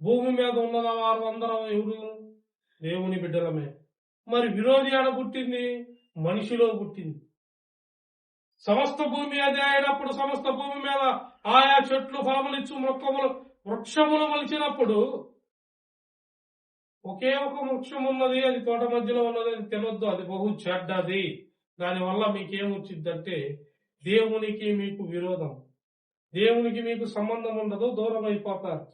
భూమి మీద ఉన్న వారు అందరం ఎవరు? దేవుని బిడ్డలమే. మరి విరోధి ఆడ పుట్టింది? మనిషిలో పుట్టింది. సమస్త భూమి అదే అయినప్పుడు సమస్త భూమి మీద ఆయా చెట్లు ఫలములిచ్చు వృక్షములు మలిచినప్పుడు ఒకే ఒక వృక్షం ఉన్నది, అది తోట మధ్యలో ఉన్నది, అది తినొద్దు, అది బహు చెడ్డది, దానివల్ల మీకేమొచ్చిందంటే దేవునికి మీకు విరోధం, దేవునికి మీకు సంబంధం ఉండదు, దూరం అయిపోతారు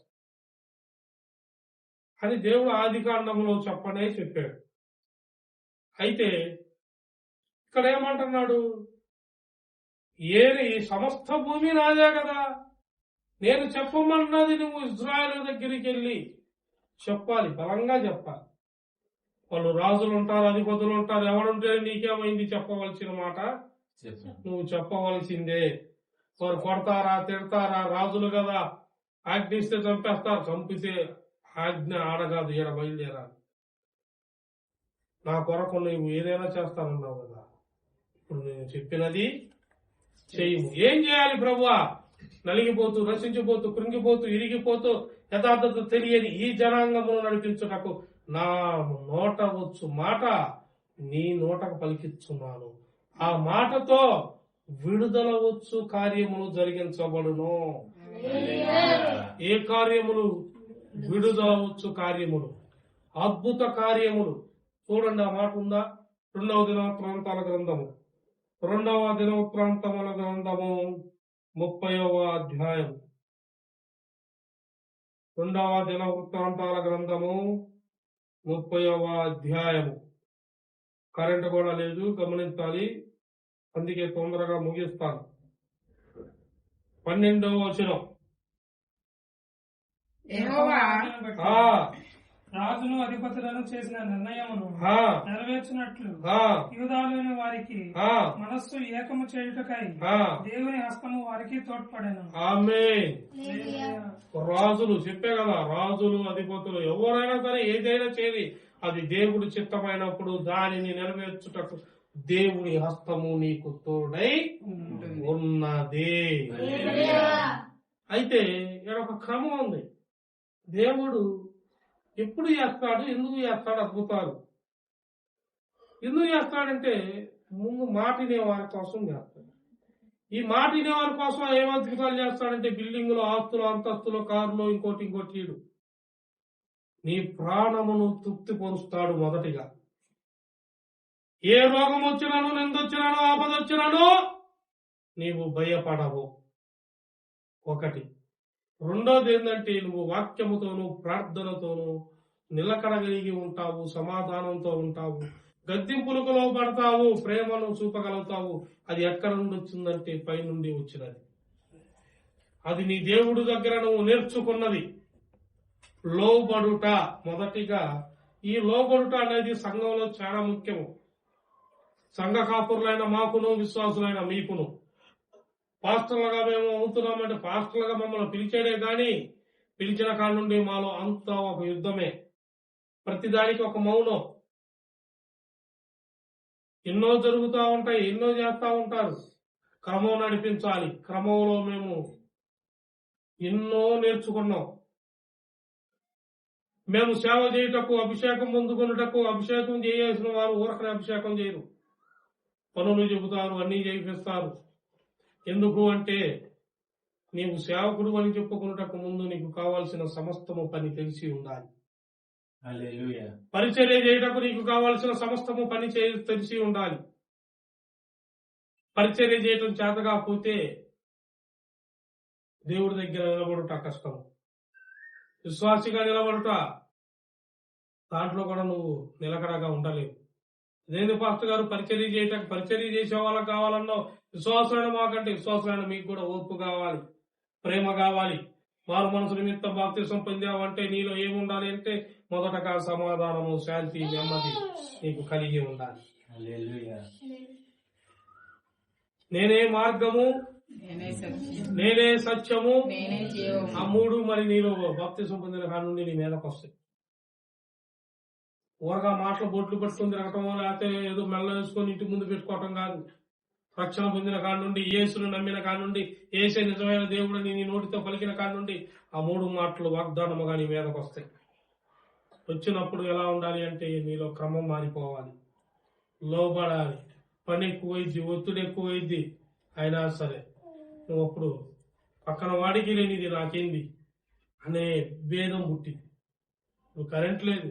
అని దేవుడు ఆది కాండంలో చెప్పనే చెప్పాడు. అయితే ఇక్కడ ఏమంటున్నాడు? ఏది సమస్త భూమి నాదే కదా, నేను చెప్పమన్నది నువ్వు ఇజ్రాయేలు దగ్గరికి వెళ్ళి చెప్పాలి, బలంగా చెప్పాలి. వాళ్ళు రాజులు ఉంటారు, అధిపతులు ఉంటారు, ఎవరుంటే నీకేమైంది చెప్పవలసిన మాట నువ్వు చెప్పవలసిందే. వారు కొడతారా, తిడతారా, రాజులు కదా, ఆజ్ఞిస్తే చంపేస్తారు, చంపితే ఆజ్ఞ ఆడగాదు, ఈడ బయలుదేరాలి. నా కొరకు నువ్వు ఏదైనా చేస్తానన్నావు కదా, ఇప్పుడు నేను చెప్పినది చెయ్యము. ఏం చేయాలి ప్రభువా? నలిగిపోతూ, నశించిపోతూ, కృంగిపోతూ, ఇరిగిపోతూ, యథార్థత తెలియని ఈ జనాంగమును నడిపించుటకు నా నోట వచ్చు మాట నీ నోటకు పలికిస్తున్నాను. ఆ మాటతో విడుదల వచ్చు కార్యములు జరిగించబడును. ఏ కార్యములు? విడుదల వచ్చు కార్యములు, అద్భుత కార్యములు. చూడండి, ఆ మాట ఉందా? 2వ దినవృత్తాంతాల గ్రంథము 2వ దినవృత్తాంతముల గ్రంథము 30వ అధ్యాయం. 2వ దినవృత్తాంతాల గ్రంథము 30వ అధ్యాయము. కరెంటు కూడా లేదు, గమనించాలి, అందుకే తొందరగా ముగిస్తాను. 12వ వచనం. రాజును అధిపతులను చేసిన నిర్ణయమును నెరవేర్చినట్లు యూదాలోని వారికి మనస్సు ఏకము చేయుటకై దేవుని హస్తము వారికి తోడ్పడెను. ఆమేన్. రాజులు చెప్పే కదా, రాజులు అధిపతులు ఎవరైనా సరే ఏదైనా చేరి అది దేవుడు చిత్తమైనప్పుడు దానిని నెరవేర్చుటకు దేవుని హస్తము నీకు తోడై ఉన్నది. అయితే ఇక్కడ ఒక క్రమం ఉంది. దేవుడు ఎప్పుడు చేస్తాడు, ఎందుకు చేస్తాడు అద్భుతాలు? ఎందుకు చేస్తాడంటే ముందు మాట వినేవారి కోసం చేస్తాడు. ఈ మాట వినేవారి కోసం ఏం అద్భుతాలు చేస్తాడంటే బిల్డింగులు, ఆస్తులు, అంతస్తులు, కారులో ఇంకోటి ఇడు. నీ ప్రాణమును తృప్తి పరుస్తాడు. మొదటిగా ఏ రోగం వచ్చినానో, నిందొచ్చినానో, ఆపదొచ్చినానో నీవు భయపడవు. ఒకటి. రెండోది ఏంటంటే నువ్వు వాక్యముతోనూ ప్రార్థనతోనూ నిలకడగలిగి ఉంటావు, సమాధానంతో ఉంటావు, గద్దింపులకు లోపడతావు, ప్రేమను చూపగలుగుతావు. అది ఎక్కడ నుండి వచ్చిందంటే పైనుండి వచ్చినది. అది నీ దేవుడి దగ్గర నువ్వు నేర్చుకున్నది. లోబడుట. మొదటిగా ఈ లోబడుట అనేది సంఘంలో చాలా ముఖ్యము. సంఘ కాపురులైన మాకును, విశ్వాసులైన మీకును. పాస్టర్లుగా మేము అవుతున్నామంటే పాస్టర్లుగా మమ్మల్ని పిలిచాడే గాని పిలిచిన కాడ నుండి మాలో అంతా ఒక యుద్ధమే. ప్రతిదానికి ఒక మౌనం. ఎన్నో జరుగుతూ ఉంటాయి, ఎన్నో చేస్తా ఉంటారు. క్రమం నడిపించాలి. క్రమంలో మేము ఎన్నో నేర్చుకున్నాం. మేము సేవ చేయుటకు, అభిషేకం పొందుకున్నటకు, అభిషేకం చేయాల్సిన వారు ఊరకనే అభిషేకం చేయరు. పనులు చెబుతారు, అన్నీ చేయిస్తారు. ఎందుకు అంటే నీవు సేవకుడు అని చెప్పుకున్నటకు ముందు నీకు కావాల్సిన సమస్తము పని తెలిసి ఉండాలి. పరిచర్య చేయటకు నీకు కావాల్సిన సమస్తము పని తెలిసి ఉండాలి. పరిచర్య చేయటం చేత కాకపోతే దేవుడి దగ్గర నిలబడుట కష్టం. విశ్వాసిగా నిలబడుట, దాంట్లో కూడా నువ్వు నిలకడగా ఉండలేవు. అదేంటి పాస్టర్ గారు పరిచర్య చేయటం, పరిచర్య చేసే వాళ్ళకి కావాలన్నా విశ్వాసమైన మాకంటే విశ్వాసమైన మీకు కూడా ఓర్పు కావాలి, ప్రేమ కావాలి. మారు మనసు నిమిత్తం బాప్తిసం పొందావంటే నీలో ఏముండాలి అంటే మొదటగా సమాధానము, శాంతి, నెమ్మది నీకు కలిగి ఉండాలి. నేనే మార్గము, నేనే సత్యము, ఆ మూడు మరి నీలో బాప్తిసం పొందిన కాడ నుండి నీ మీదకి వస్తాయి. ఊరగా మాటలు బొట్లు పట్టుకుని తిరగటం, లేకపోతే ఏదో మెల్ల వేసుకొని ఇంటి ముందు పెట్టుకోవటం కాదు. రక్షణ పొందిన కాడి నుండి, యేసును నమ్మిన కాడి నుండి, యేసే నిజమైన దేవుడిని నీ నోటితో పలికిన కాడి నుండి ఆ 3 మాటలు వాగ్దానముగా నీ మీదకు వస్తాయి. వచ్చినప్పుడు ఎలా ఉండాలి అంటే నీలో క్రమం మారిపోవాలి, లోబడాలి. పని ఎక్కువైద్ది, ఒత్తిడి ఎక్కువైద్ది, అయినా సరే నువ్వు అప్పుడు పక్కన వాడికి లేనిది నాకేంది అనే భేదం పుట్టింది. నువ్వు కరెంట్ లేదు,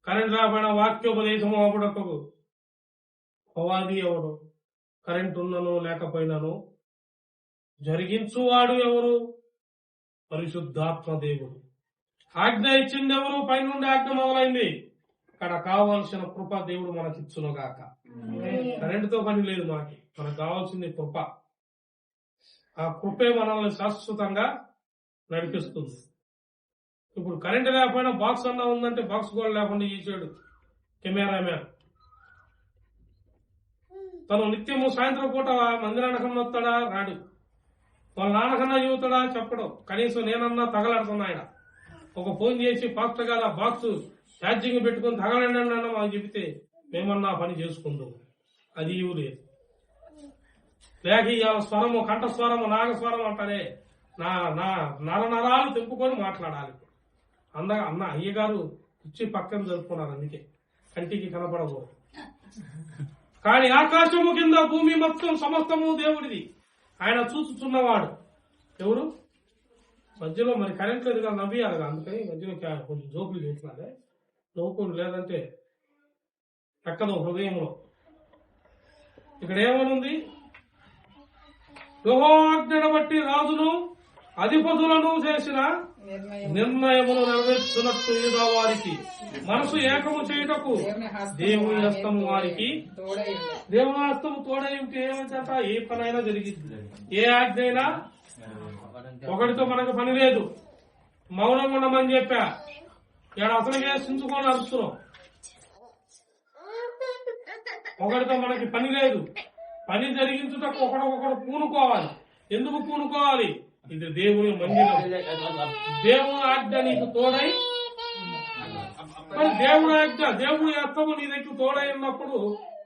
కరెంట్ రాకపోయినా వాక్యోపదేశం అవ్వడకు పోవాది ఎవరు? కరెంట్ ఉన్నను లేకపోయినాను జరిగించువాడు ఎవరు? పరిశుద్ధాత్మ దేవుడు. ఆజ్ఞ ఇచ్చింది ఎవరు? పైనుండి ఆజ్ఞ మొదలైంది. అక్కడ కావాల్సిన కృప దేవుడు మనకిచ్చునుగాక. కరెంటుతో పని లేదు, మనకు కావాల్సింది కృప. ఆ కృపే మనల్ని శాశ్వతంగా నడిపిస్తుంది. ఇప్పుడు కరెంట్ లేకపోయినా బాక్స్ అన్నా ఉందంటే బాక్స్ కూడా లేకుండా చేసాడు కెమెరామ్యాన్. తను నిత్యము సాయంత్రం పూట మందిరానికన్నా వస్తాడా? రాడు. వాళ్ళ నాన్నకన్నా చెబుతాడా? చెప్పడం. కనీసం నేనన్నా తగలాడుతున్నా. ఆయన ఒక ఫోన్ చేసి పాస్టర్ గారు ఆ బాక్స్ ఛార్జింగ్ పెట్టుకుని తగలండి అన్న మాకు చెబితే మేమన్నా పని చేసుకుందాం. అది ఇవ్వలేదు. లేక ఇవాళ స్వరము, కంఠస్వరము, నాగస్వరం అంటారే, నా నరాలు తెంపుకొని మాట్లాడాలి. అన్న అయ్యగారు ఇచ్చి పక్కన జరుపుకున్నారు, అందుకే కంటికి కనపడకూడదు. కానీ ఆకాశము కింద భూమి మొత్తం సమస్తము దేవుడిది. ఆయన చూచుచున్నవాడు ఎవరు? మధ్యలో మరి కరెంట్ లేదు కదా, నవ్వియాలి కదా, అందుకని మధ్యలో కొంచెం జోకులు చేసినారే. నవ్వుకోండి, లేదంటే ఎక్కదు హృదయంలో. ఇక్కడ ఏమనుంది? యెహోవాజ్ఞను బట్టి రాజును అధిపతులను చేసిన నిర్ణయమును నెరవేర్చున్నట్టు యూదా వారికి మనసు ఏకము చేయుటకు దేవుని హస్తము వారికి, దేవుని హస్తము తోడై ఉంటే ఏమంట? ఏ పనైనా జరిగింది, ఏ ఆజ్ఞ అయినా. ఒకటితో మనకు పని లేదు, మౌనంగా ఉండమని చెప్పా. ఇక్కడ అసలుగా సించుకొని అరుస్తున్నాం. ఒకటితో మనకి పని లేదు. పని జరిగించుటకు ఒకడొకడు పూనుకోవాలి. ఎందుకు పూనుకోవాలి? ఇది దేవుని మందిరం. దేవుని ఆజ్ఞ నీకు తోడై, మరి దేవుని ఆజ్ఞ, దేవుని హస్తము నీ దగ్గర తోడై ఉన్నప్పుడు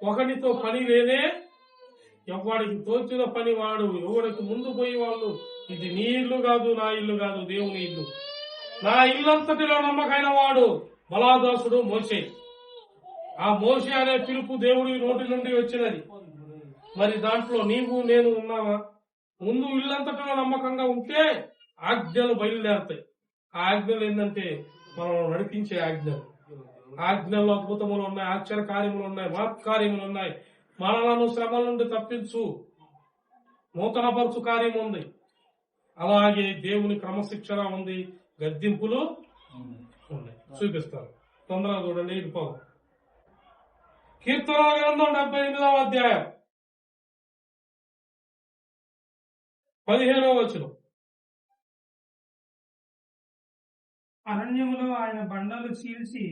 ఒకరితో పని లేదే. ఎవడికి తోచిన పని వాడు, ఎవరికి ముందు పోయి వాళ్ళు, ఇది నీ ఇల్లు కాదు, నా ఇల్లు కాదు, దేవుని ఇల్లు. నా ఇల్లంతటిలో నమ్మకైన వాడు బలాదాసుడు మోషే. ఆ మోషే అనే పిలుపు దేవుడి నోటి నుండి వచ్చినది. మరి దాంట్లో నీవు నేను ఉన్నావా? ముందు ఇల్లంతటిలో నమ్మకంగా ఉంటే ఆజ్ఞలు బయలుదేరతాయి. ఆ ఆజ్ఞలు ఏంటంటే మనం నడిపించే ఆజ్ఞలు. ఆజ్ఞల్లో అద్భుతములు ఉన్నాయి, ఆశ్చర్య కార్యములు ఉన్నాయి, మహత్కార్యములు ఉన్నాయి. మనలను శ్రమల నుండి తప్పించు, నూతనపరచు కార్యం ఉంది. అలాగే దేవుని క్రమశిక్షణ ఉంది, గద్దింపులు ఉన్నాయి. చూపిస్తారు, తొందరగా చూడండి. ఇటుపోదు కీర్తనల గ్రంథం 78వ అధ్యాయం 15వ వచనం. అరణ్యములో ఆయన బండలు చీల్చి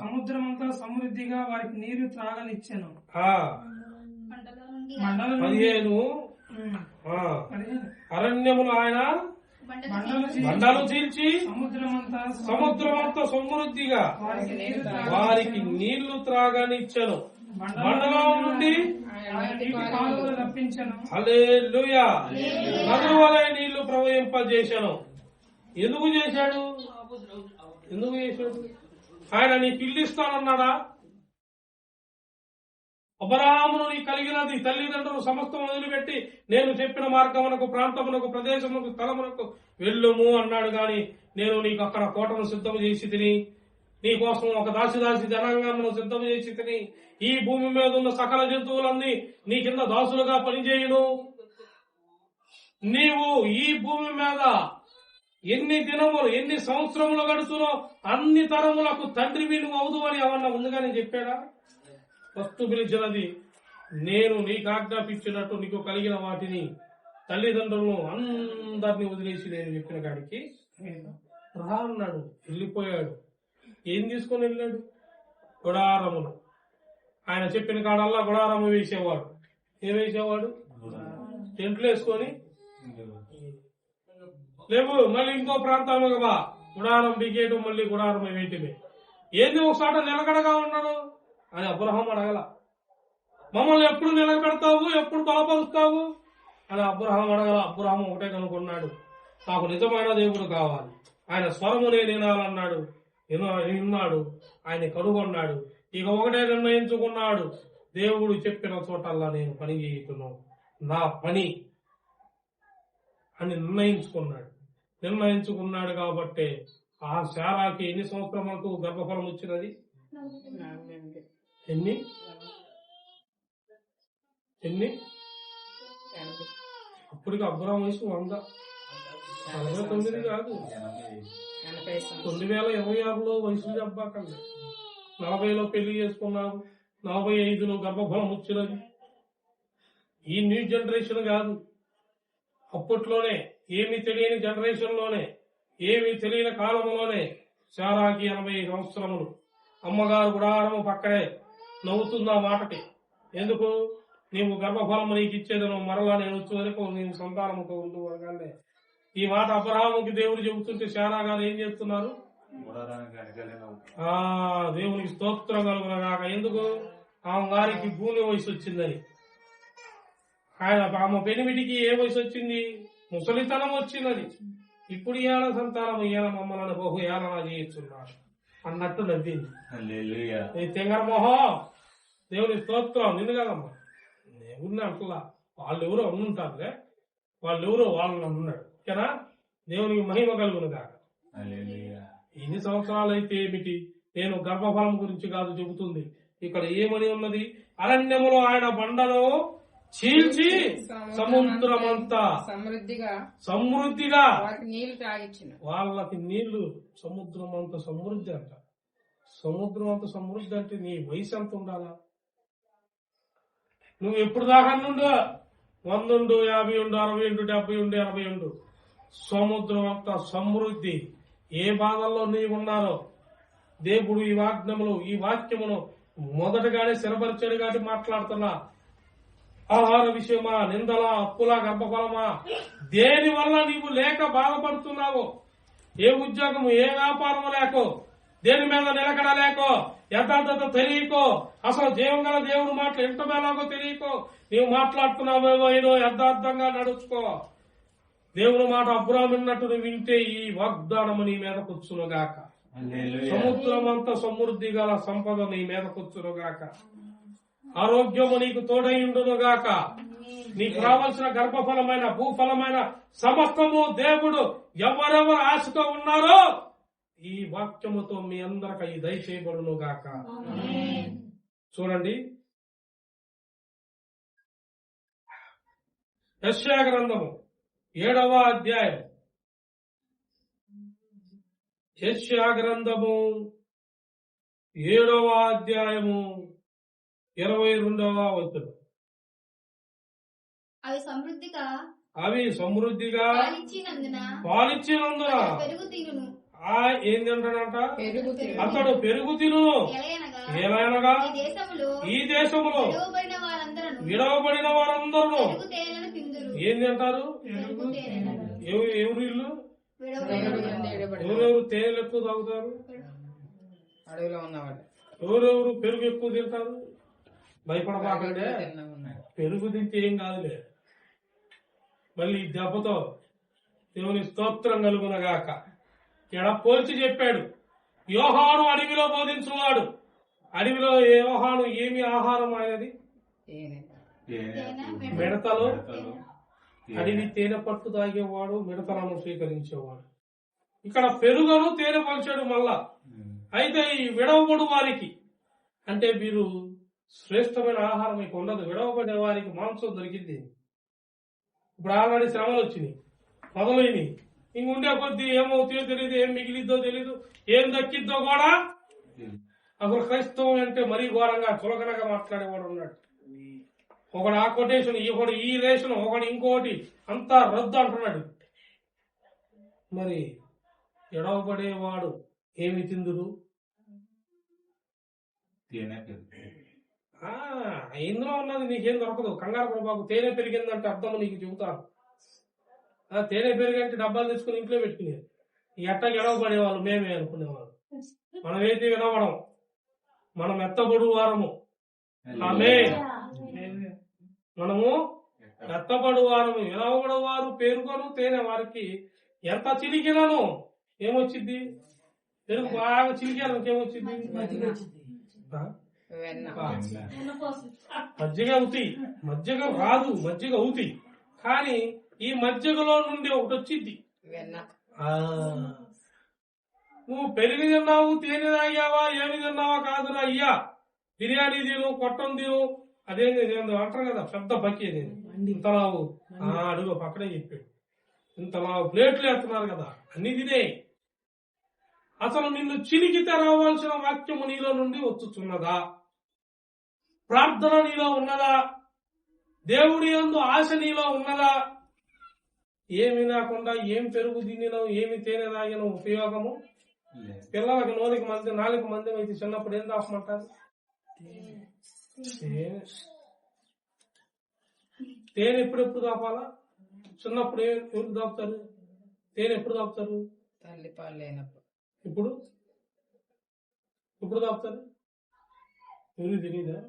సముద్రమంతా సమృద్ధిగా వారికి నీరు త్రాగనిచ్చెను. 15 అరణ్యములో ఆయన బండలు చీల్చి సముద్రమంతా సమృద్ధిగా వారికి నీళ్లు త్రాగనిచ్చెను. బండలో నుండి హల్లెలూయా నదుల వలె నీళ్లు ప్రవహింపజేశాను. ఎందుకు చేశాడు? ఆయన నీకు ఇల్లు ఇస్తానన్నాడా? అబ్రహామును నీ కలిగినది తల్లిదండ్రులు సమస్తం వదిలిపెట్టి నేను చెప్పిన మార్గమునకు, ప్రాంతమునకు, ప్రదేశమునకు, స్థలమునకు వెళ్ళుము అన్నాడు. గాని నేను నీకు అక్కడ కోటను సిద్ధం చేసి తిని, నీకోసం ఒక దాసి జనాంగమును సిద్ధం చేసి తిని, ఈ భూమి మీద ఉన్న సకల జంతువులన్నీ నీ కింద దాసులుగా పనిచేయును. నీవు ఈ భూమి మీద ఎన్ని దినములు, ఎన్ని సంవత్సరములు గడుచునో అన్ని తరములకు తండ్రివి నువ్వు అవుదు అని ఏమన్నా ముందుగానే చెప్పాడా? ఫస్ట్ పిలిచినది నేను నీకు ఆజ్ఞాపించినట్టు నీకు కలిగిన వాటిని తల్లిదండ్రులను అందరినీ వదిలేసి నేను చెప్పిన కాడికి రా అన్నాడు. వెళ్ళిపోయాడు. ఏం తీసుకొని వెళ్ళాడు? గుడారమును. ఆయన చెప్పిన కాడల్లా గుడారము వేసేవాడు. ఏం వేసేవాడు? టెంట్లు వేసుకొని లేవు. మళ్ళీ ఇంకో ప్రాంతాలకు బా, గుడారం బిగేయటం, మళ్ళీ గుడారం వేయటమే. ఏంది ఒకసారి నిలకడగా ఉన్నాడు అని అబ్రహాం అడగల. మమ్మల్ని ఎప్పుడు నిలబెడతావు, ఎప్పుడు బలపరుస్తావు అని అబ్రహాం అడగల. అబ్రహాం ఒకటే కనుక్కున్నాడు, నాకు నిజమైన దేవుడు కావాలి, ఆయన స్వరము నేను వినాలన్నాడు. విన్నాడు, ఆయన కనుగొన్నాడు. ఇక ఒకటే నిర్ణయించుకున్నాడు, దేవుడు చెప్పిన చోటల్లా నేను పని చేయుతున్నాను, నా పని అని నిర్ణయించుకున్నాడు కాబట్టి ఆ శారాకి ఎన్ని సంవత్సరాలకు గర్భఫలం వచ్చినది? ఎన్ని అప్పటికి అబ్రహాం వయసు 149 కాదు, 2026లో వయసు చెప్పకండి. 40లో పెళ్లి చేసుకున్నారు, 45లో గర్భఫలం వచ్చినది. ఈ న్యూ జనరేషన్ కాదు, అప్పట్లోనే ఏమి తెలియని జనరేషన్ లోనే, ఏమి తెలియని కాలంలోనే శారాకి 80 సంవత్సరములు. అమ్మగారు గుడారము పక్కనే నవ్వుతుంది ఆ మాటకి. ఎందుకు? నీవు గర్భఫలము నీకు ఇచ్చేది, నువ్వు మరలా నేను వచ్చే వరకు నీవు సంతానముతో ఉండు అనగానే ఈ మాట అబ్రహాముకి దేవుడు చెబుతుంటే శారా గారు ఏం చేస్తున్నారు? దేవునికి స్తోత్రం కలుగునగాక. ఎందుకు? ఆమె గారికి భూమి వయసు వచ్చిందని. ఆమె పెనిమిటికి ఏ వయసు వచ్చింది? ముసలితనం వచ్చినది. ఇప్పుడు ఇయాల సంతానం ఇయాల మమ్మల్ని బహు ఏలనా చేయిస్తున్నారు అన్నట్టు నవ్వింది. తెంగర మొహం, దేవుని స్తోత్రం. నిన్ను కదమ్మా, దేవుడిని అంటలా, వాళ్ళు ఎవరో ఉండుంటారులే, వాళ్ళని అంటున్నాడు. ఓకేనా? దేవునికి మహిమ కలుగును కాక. ఎన్ని సంవత్సరాలు అయితే ఏమిటి, నేను గర్భఫలం గురించి కాదు చెబుతుంది. ఇక్కడ ఏమని ఉన్నది? అరణ్యములో ఆయన బండను చీల్చి సముద్రమంతా సమృద్ధిగా వాళ్ళకి నీళ్లు, సముద్రం అంత సమృద్ధి అంట. సముద్రం అంత సమృద్ధి అంటే నీ వయసు ఎంత ఉండాలా? నువ్వు ఎప్పుడు దాకా ఉండు, 100 ఉండు, 50 ఉండు, 60 ఉండు, 70 ఉండు, 80 ఉండు, సముద్రం అంత సమృద్ధి. ఏ బాధల్లో నీవు ఉన్నారో దేవుడు ఈ వాగ్నములు, ఈ వాక్యమును మొదటగానే స్థిరపరిచాడు కాబట్టి మాట్లాడుతున్నా. ఆహార విషయమా, నిందలా, అప్పులా, గర్భఫలమా, దేని వల్ల నీవు లేక బాధపడుతున్నావో, ఏ ఉద్యోగము, ఏ వ్యాపారము లేకో, దేని మీద నిలకడ లేకో, యథార్థత తెలియకో, అసలు జీవం గల దేవుడు మాటలు ఎంత మేలాగో తెలియకో, నీవు మాట్లాడుతున్నావేమో ఏదో యథార్థంగా నడుచుకో. దేవుడు మాట అబ్రాహాము విన్నట్టు నువ్వు వింటే ఈ వాగ్దానము నీ మీద కూర్చునుగాక. సముద్రం అంత సమృద్ధి గల సంపద నీ మీద కూర్చునుగాక. ఆరోగ్యము నీకు తోడైండునుగాక. నీకు రావాల్సిన గర్భఫలమైన, భూఫలమైన సమస్తము దేవుడు ఎవరెవరు ఆశతో ఉన్నారో ఈ వాక్యముతో మీ అందరికీ ఈ దయచేయబడునుగాక. చూడండి, యెషయా గ్రంథము 7వ అధ్యాయం. యెషయా గ్రంథము 7వ అధ్యాయము 22వ వచనం. అవి సమృద్ధిగా పాలిచ్చినందున ఏంటంటాడంట? అతడు పెరుగు తినును. ఏలైనగా ఈ దేశములో విడవబడిన వారందరూ ఏంది అంటారు? ఎవరు ఇల్లు? ఎవరెవరు తేనెలు ఎక్కువ తాగుతారు? ఎవరెవరు పెరుగు ఎక్కువ తింటారు? భయపడబాకంటే, పెరుగు తింటే ఏం కాదులే. మళ్ళీ దెబ్బతో దేవుని స్తోత్రం కలుగునగాక. ఇక్కడ పోల్చి చెప్పాడు. యోహాను అడవిలో బోధించువాడు. అడవిలో యోహాను ఏమి ఆహారం ఆయనది? మిడతలు. అడవి తేనె పట్టు తాగేవాడు, మిడతలను స్వీకరించేవాడు. ఇక్కడ పెరుగును తేనె పలిచాడు మళ్ళా. అయితే ఈ విడవబడు వారికి, అంటే వీరు శ్రేష్టమైన ఆహారం మీకు ఉండదు. విడవబడే వారికి మాంసం దొరికింది. ఇప్పుడు ఆల్రెడీ శ్రమలు వచ్చినాయి, మొదలైనవి. ఇంకుండే కొద్దీ ఏమవుతాయో తెలియదు, ఏం మిగిలిద్దో తెలీదు, ఏం దక్కిద్దో కూడా. అసలు క్రైస్తవం అంటే మరీ ఘోరంగా చులకనగా మాట్లాడేవాడు ఉన్నాడు. ఒకడు ఆ కొటేషన్, ఒకడు ఈ రేషన్, ఒకడు ఇంకోటి, అంతా రద్దు అంటున్నాడు. మరి ఎడవబడేవాడు ఏమి తిందుడు? ఇందులో ఉన్నది నీకేం దొరకదు. కంగారు పడబాకు. తేనె పెరిగిందంటే అర్థం నీకు చెబుతాను. తేనె పెరిగంటే డబ్బాలు తెచ్చుకుని ఇంట్లో పెట్టుకునేది. ఎట్ట ఎడవబడేవాళ్ళు మేమే అనుకునేవాళ్ళు. మనమైతే వినవడం, మనం ఎత్తబడు వారము. ఆమె మనము ఎత్తబడు వారు వినవబడు వారు పేరుకొను తేనె వారికి ఎంత చిలికినను ఏమొచ్చింది? పెరుగు బాగా చిలికాను ఇంకేమొచ్చింది? మజ్జిగ అవుతాయి. మజ్జిగ రాదు, మజ్జిగ అవుతాయి. కానీ ఈ మజ్జిగలో నుండి ఒకటి వచ్చింది. నువ్వు పెరుగు తిన్నావు, తేనె తాగావా, ఏమి తిన్నావా కాదురా అయ్యా. బిర్యానీ తిను, కొట్టం తిను, అదేంటి అంటారు కదా పెద్ద బకి ఇంతలావు. అడుగు పక్కనే చెప్పాడు. ఇంతలావు ప్లేట్లు వేస్తున్నారు కదా, అన్ని తినే. అసలు నిన్ను చిలికితే రావాల్సిన వాక్యము నీలో నుండి వచ్చుచున్నదా? ప్రార్థన నీలో ఉన్నదా? దేవుడి యందు ఆశ నీలో ఉన్నదా? ఏమి లేకుండా ఏం పెరుగు తినినావు, ఏమి తేనె తాగిన ఉపయోగము? పిల్లలకి నోలికి మంది, నాలుగు మంది అయితే చిన్నప్పుడు ఏం దాపమంటారు? తేనె ఎప్పుడెప్పుడు దాపాలా? చిన్నప్పుడు ఎవరు దాపుతారు? తేనె ఎప్పుడు దాపుతారు? తల్లి పాలు లేనప్పుడు. ఇప్పుడు ఇప్పుడు దాపుతారు? ఎవరు తెలియదా?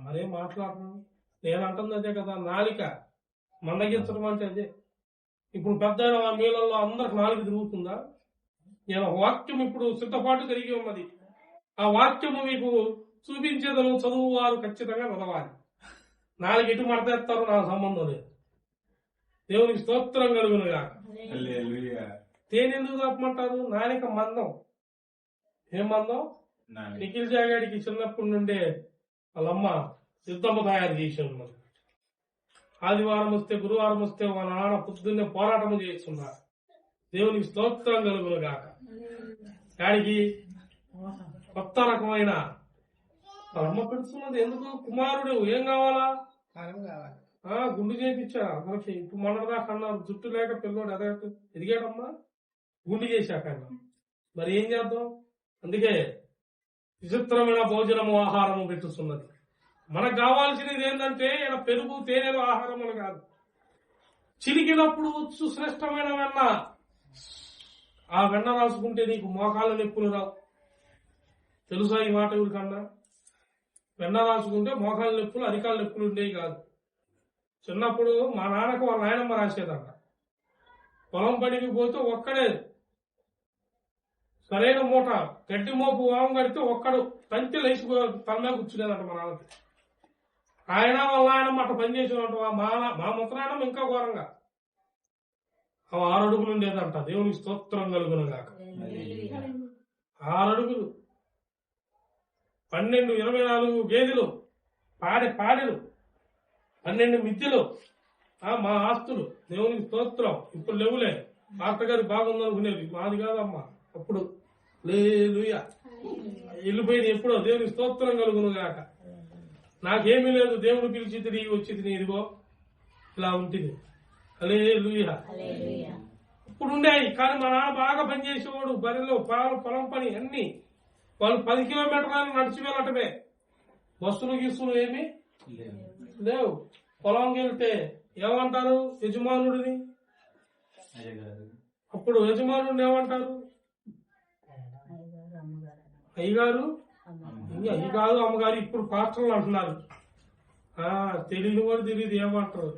మరేం మాట్లాడుతున్నాను నేను అంటుంది అదే కదా. నాలిక మందగించడం అంటే అదే. ఇప్పుడు పెద్ద మీళ్ళల్లో అందరికి నాలుగు తిరుగుతుందా? నేను వాక్యం ఇప్పుడు సిద్ధపాటు కలిగి ఉన్నది. ఆ వాక్యము మీకు చూపించేదను చదువు వారు ఖచ్చితంగా చదవాలి. నాలుగు ఎటు మడతేస్తారు నాకు సంబంధం లేదు. దేవునికి స్తోత్రం కలుగునుగా. తేనెందుకు తప్పమంటారు? నాలిక మందం. ఏం మందం? నిఖిల్ జాగాడికి చిన్నప్పటి నుండే వాళ్ళమ్మ యుద్ధము తయారు చేసి ఉన్నది. ఆదివారం వస్తే, గురువారం వస్తే వాళ్ళ నాన్న పొద్దున్నే పోరాటం చేస్తున్నారు. దేవునికి స్తోత్రం కలుగును గాక. దానికి కొత్త రకమైన వాళ్ళమ్మ పెడుతున్నది. ఎందుకు? కుమారుడు ఏం కావాలా? గుండు చేయించారు అందరికి. ఇప్పుడు మొన్నటిదాకా అన్నారు జుట్టు లేక పిల్లోడు ఎదిగాడమ్మా, గుండు చేశాక. మరి ఏం చేద్దాం? అందుకే విచిత్రమైన భోజనము ఆహారము పెట్టుతున్నది. మనకు కావాల్సినది ఏంటంటే ఇలా పెరుగు తేనెలు ఆహారములు కాదు. చిలికినప్పుడు శ్రేష్టమైన వెన్న. ఆ వెన్న రాసుకుంటే నీకు మోకాళ్ళ నొప్పులు రావు. తెలుసా ఈ మాట? ఎవరికన్నా వెన్న రాసుకుంటే మోకాళ్ళ నొప్పులు, అరికాళ్ళ నొప్పులు ఉండేవి కాదు. చిన్నప్పుడు మా నాన్నకు వాళ్ళ నాయనమ్మ రాసేదంట. పొలం పనికి పోతే ఒక్కడే సరైన మూట గడ్డి మోపు వాము కడితే ఒక్కడు తంతి లేచి తలమే కూర్చునేదంట మా నాన్నకి. ఆయన వాళ్ళ నాయనమ్మ అట్లా పనిచేసేవాడు. మా ముత్తనాయనమ్మ ఇంకా ఘోరంగా 6 అడుగులు ఉండేదంట. దేవునికి స్తోత్రం కలుగును గాక. 6 అడుగులు, 12, 24 గేదెలు, పాడెలు, 12 మిద్దెలు, మా ఆస్తులు. దేవునికి స్తోత్రం. ఇప్పుడు లేవులే. డాక్టర్ గారు బాగుందనుకునేది, మాది కాదమ్మా. అప్పుడు లేలుయా వెళ్ళిపోయింది ఎప్పుడో. దేవునికి స్తోత్రం కలుగును గాక. నాకేమీ లేదు, దేవుడు పిలిచి తిరిగి వచ్చింది. ఇదిగో ఇలా ఉంటుంది. హల్లెలూయా. ఇప్పుడు ఉండేవి. కానీ మా నాన్న బాగా పనిచేసేవాడు. బరిలో పొలం పని అన్ని. వాళ్ళు 10 కిలోమీటర్లు నడిచి వెళ్ళటమే. బస్సులు గీసులు ఏమి లేవు. పొలంకి వెళ్తే ఏమంటారు? యజమానుడిని. అప్పుడు యజమానుడిని ఏమంటారు? అయ్యగారు. అయ్యి కాదు అమ్మగారు. ఇప్పుడు పాస్టర్లు అంటున్నారు. తెలియని వాళ్ళు తెలియదు ఏమంటారు.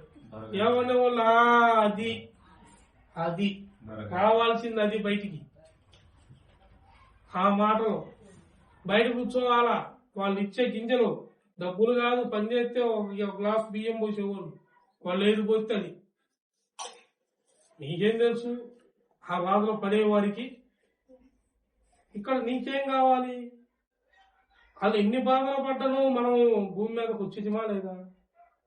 ఏమనే వాళ్ళు అది కావాల్సింది అది బయటికి. ఆ మాటలు బయట కూర్చోవాలా. వాళ్ళు ఇచ్చే గింజలు డబ్బులు కాదు. పని చేస్తే ఒక గ్లాస్ బియ్యం పోసేవాళ్ళు. వాళ్ళు ఏది పోస్తే అది. నీకేం తెలుసు ఆ బాధలో పడేవారికి? ఇక్కడ నీకేం కావాలి? వాళ్ళు ఎన్ని బాధలు పడ్డాను మనం భూమి మీదకి వచ్చిదిమా లేదా?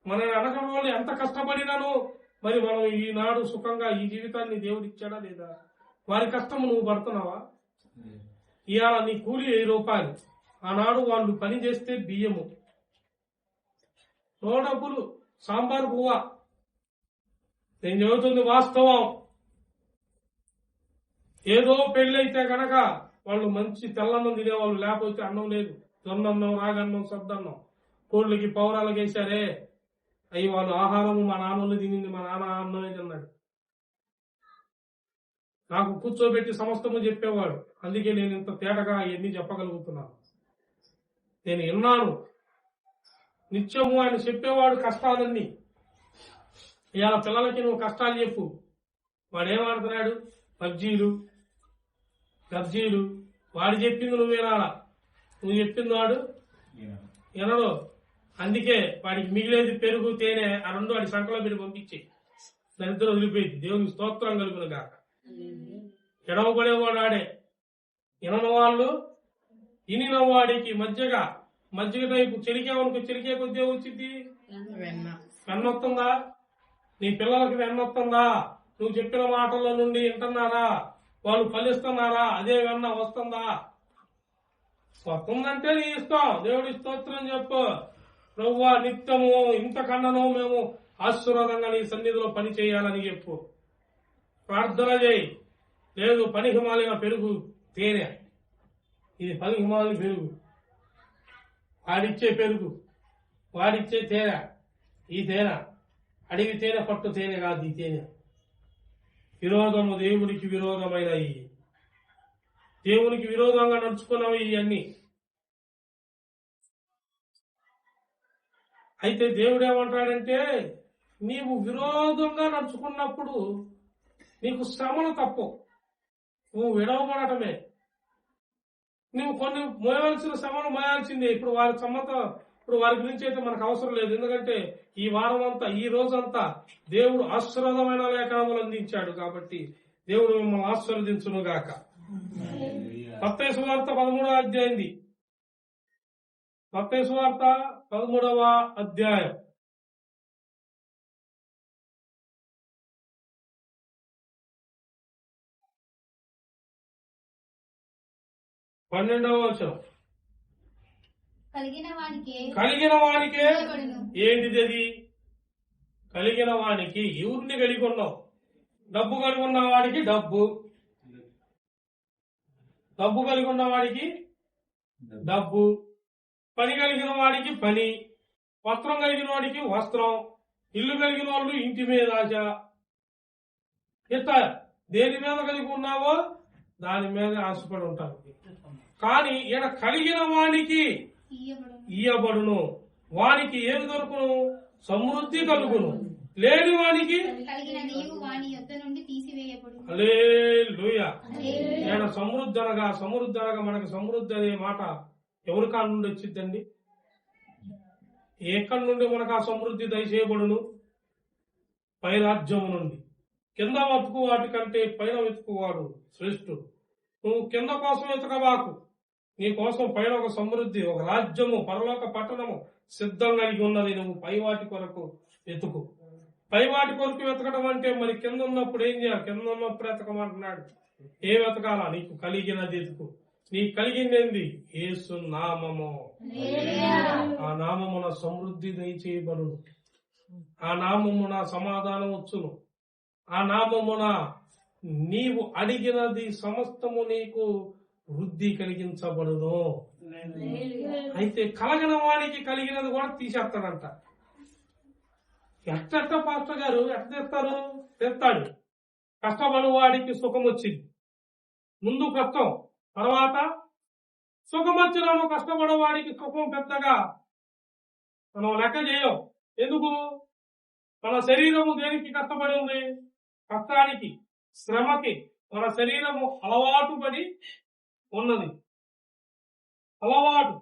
మన వెనకడ వాళ్ళు ఎంత కష్టపడినాను మరి మనం ఈనాడు సుఖంగా ఈ జీవితాన్ని దేవుడు ఇచ్చాడా లేదా? వారి కష్టము నువ్వు పడుతున్నావా? ఇవాళ నీ కూలి 1000 రూపాయలు. ఆనాడు వాళ్ళు పని చేస్తే బియ్యము, నో డబ్బులు, సాంబార్ పువ్వ. నేను చెబుతుంది వాస్తవం. ఏదో పెళ్ళైతే గనక వాళ్ళు మంచి తెల్లన్నం తినేవాళ్ళు. లేకపోతే అన్నం లేదు. జొన్నన్నం, రాగన్నం, సద్దన్నం. కోళ్ళకి పౌరాలకు వేశారే అవి వాళ్ళు ఆహారము. మా నాన్నలు తినింది, మా నాన్న అన్నమే తిన్నాడు. నాకు కూర్చోబెట్టి సమస్తము చెప్పేవాడు. అందుకే నేను ఇంత తేటగా అవన్నీ చెప్పగలుగుతున్నాను. నేను విన్నాను. నిత్యము ఆయన చెప్పేవాడు కష్టాలన్నీ. ఇవాళ పిల్లలకి నువ్వు కష్టాలు చెప్పు, వాడు ఏమాడుతున్నాడు? పబ్జీలు గబ్జీలు. వాడు చెప్పింది నువ్వు వినాలా, నువ్వు చెప్పింది వాడు వినడు. అందుకే వాడికి మిగిలేది పెరుగు తేనె, ఆ రెండు వాడి సంకలో పెట్టి పంపించి దరిద్రం వదిలిపోయింది. దేవునికి స్తోత్రం కలుగును గాక. ఎడవబడేవాడు ఆడే. వినని వాళ్ళు ఇనిన వాడికి మజ్జిగ టైపు చెరికేవనుకో, చెరికే కొద్ది వచ్చింది వెన్నొస్తుందా? నీ పిల్లలకి వెన్నొస్తుందా? నువ్వు చెప్పిన మాటల్లో నుండి వింటున్నారా? వాళ్ళు ఫలిస్తున్నారా? అదే వెన్న వస్తుందా? వస్తుందంటే నీ ఇష్టం. దేవుడి స్తోత్రం చెప్పు. ప్రభువా, నిత్యము ఇంతకన్నాను మేము ఆశీర్వాదంగా నీ సన్నిధిలో పని చేయాలని చెప్పు. ప్రార్థన చేయి. లేదు పనికి మాలిన పెరుగు తేనె, ఇది పనికి మాలిన పెరుగు, వాడిచ్చే పెరుగు, వాడిచ్చే తేనె, ఈ తేనె అడిగి తేనె పట్టు తేనె కాదు. ఈ తేనె విరోధము, దేవునికి విరోధమైనవి, దేవునికి విరోధంగా నడుచుకున్నవి ఇవన్నీ. అయితే దేవుడు ఏమంటాడంటే, నీవు విరోధంగా నడుచుకున్నప్పుడు నీకు శ్రమలు తప్పవు, నువ్వు విడవబడటమే. నువ్వు కొన్ని మోయవలసిన శ్రమలు మోయాల్సిందే. ఇప్పుడు వారి గురించి అయితే మనకు అవసరం లేదు. ఎందుకంటే ఈ వారం అంతా, ఈ రోజంతా దేవుడు ఆశీర్వాదమైన లేఖనములు అందించాడు. కాబట్టి దేవుడు మిమ్మల్ని ఆశీర్వదించును గాక. మత్తయి సువార్త 13వ అధ్యాయం. మత్తయి సువార్త 13వ అధ్యాయం 12వ వచనం. కలిగిన వానికే ఏంటిది అది? కలిగిన వానికి ఎవరిని కలిగి ఉన్నావు? డబ్బు కలిగి ఉన్న వాడికి డబ్బు కలిగి ఉన్న వాడికి డబ్బు, పని కలిగిన వాడికి పని, వస్త్రం కలిగిన వాడికి వస్త్రం, ఇల్లు కలిగిన వాళ్ళు ఇంటి మీద ఆశ. ఇట్లా దేని మీద కలిగి ఉన్నావో దాని మీద ఆశపడి ఉంటారు. కానీ ఈయన కలిగిన వానికి ఇయ్యబడును, వానికి ఏమి దొరుకును? సమృద్ధి కలుగును. లేని వానికి హల్లెలూయా. ఈయన సమృద్ధి అనగా మనకు సమృద్ధి అనే మాట ఎవరి కాడి నుండి వచ్చిందండి? ఎక్కడి నుండి మనకు ఆ సమృద్ధి దయచేయబడును? పై రాజ్యము నుండి. కింద వెతుకు వాటి కంటే పైన వెతుకువాడు శ్రేష్ఠుడు. నువ్వు కింద కోసం వెతకబాకు, నీ కోసం పైన ఒక సమృద్ధి, ఒక రాజ్యము, పరలోక పట్టణము సిద్ధం కలిగి ఉన్నది. నువ్వు పై వాటి కొరకు వెతుకు. పై వాటి కొరకు వెతకడం అంటే మరి కింద ఉన్నప్పుడు ఏం చేయాలి? కింద ఉన్నప్పుడు వెతకమంటున్నాడు. ఏ వెతకాలా? నీకు కలిగినది వెతుకు. నీకు కలిగింది యేసు నామము. ఆ నామమున సమృద్ధి దయచేయబడును. ఆ నామమున సమాధానం వచ్చును. ఆ నామమున నీవు అడిగినది సమస్తము నీకు వృద్ధి కలిగించబడును. అయితే కలగన వానికి కలిగినది కూడా తీసేస్తాడంట. ఎట్ట పాస్టర్ గారు ఎట్ట తెస్తారు? తెస్తాడు. కష్టపడు వాడికి సుఖం వచ్చింది. ముందు కష్టం, తర్వాత సుఖం వచ్చినాము. కష్టపడే వాడికి సుఖం పెద్దగా మనం లెక్క చేయం. ఎందుకు? మన శరీరము దేనికి కష్టపడి ఉంది? కష్టానికి, శ్రమకి మన శరీరము అలవాటు పడి ఉన్నది. అలవాటు.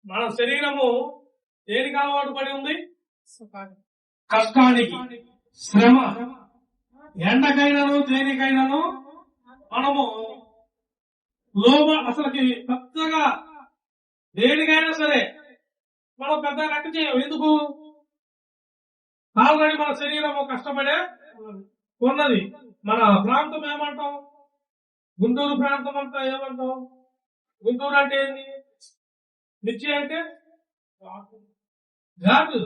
మన శరీరము దేనికి అలవాటు పడి ఉంది? కష్టానికి, శ్రమ. ఎండకైనాను దేనికైనాను మనము అసలుకి పెద్దగా దేనికైనా సరే మనం పెద్దగా లెక్క చేయం. ఎందుకు? ఆల్రెడీ మన శరీరము కష్టపడే ఉన్నది. మన ప్రాంతం ఏమంటాం? గుంటూరు ప్రాంతం అంతా ఏమంటాం? గుంటూరు అంటే ఏంది? మిర్చి అంటే ఘాటు.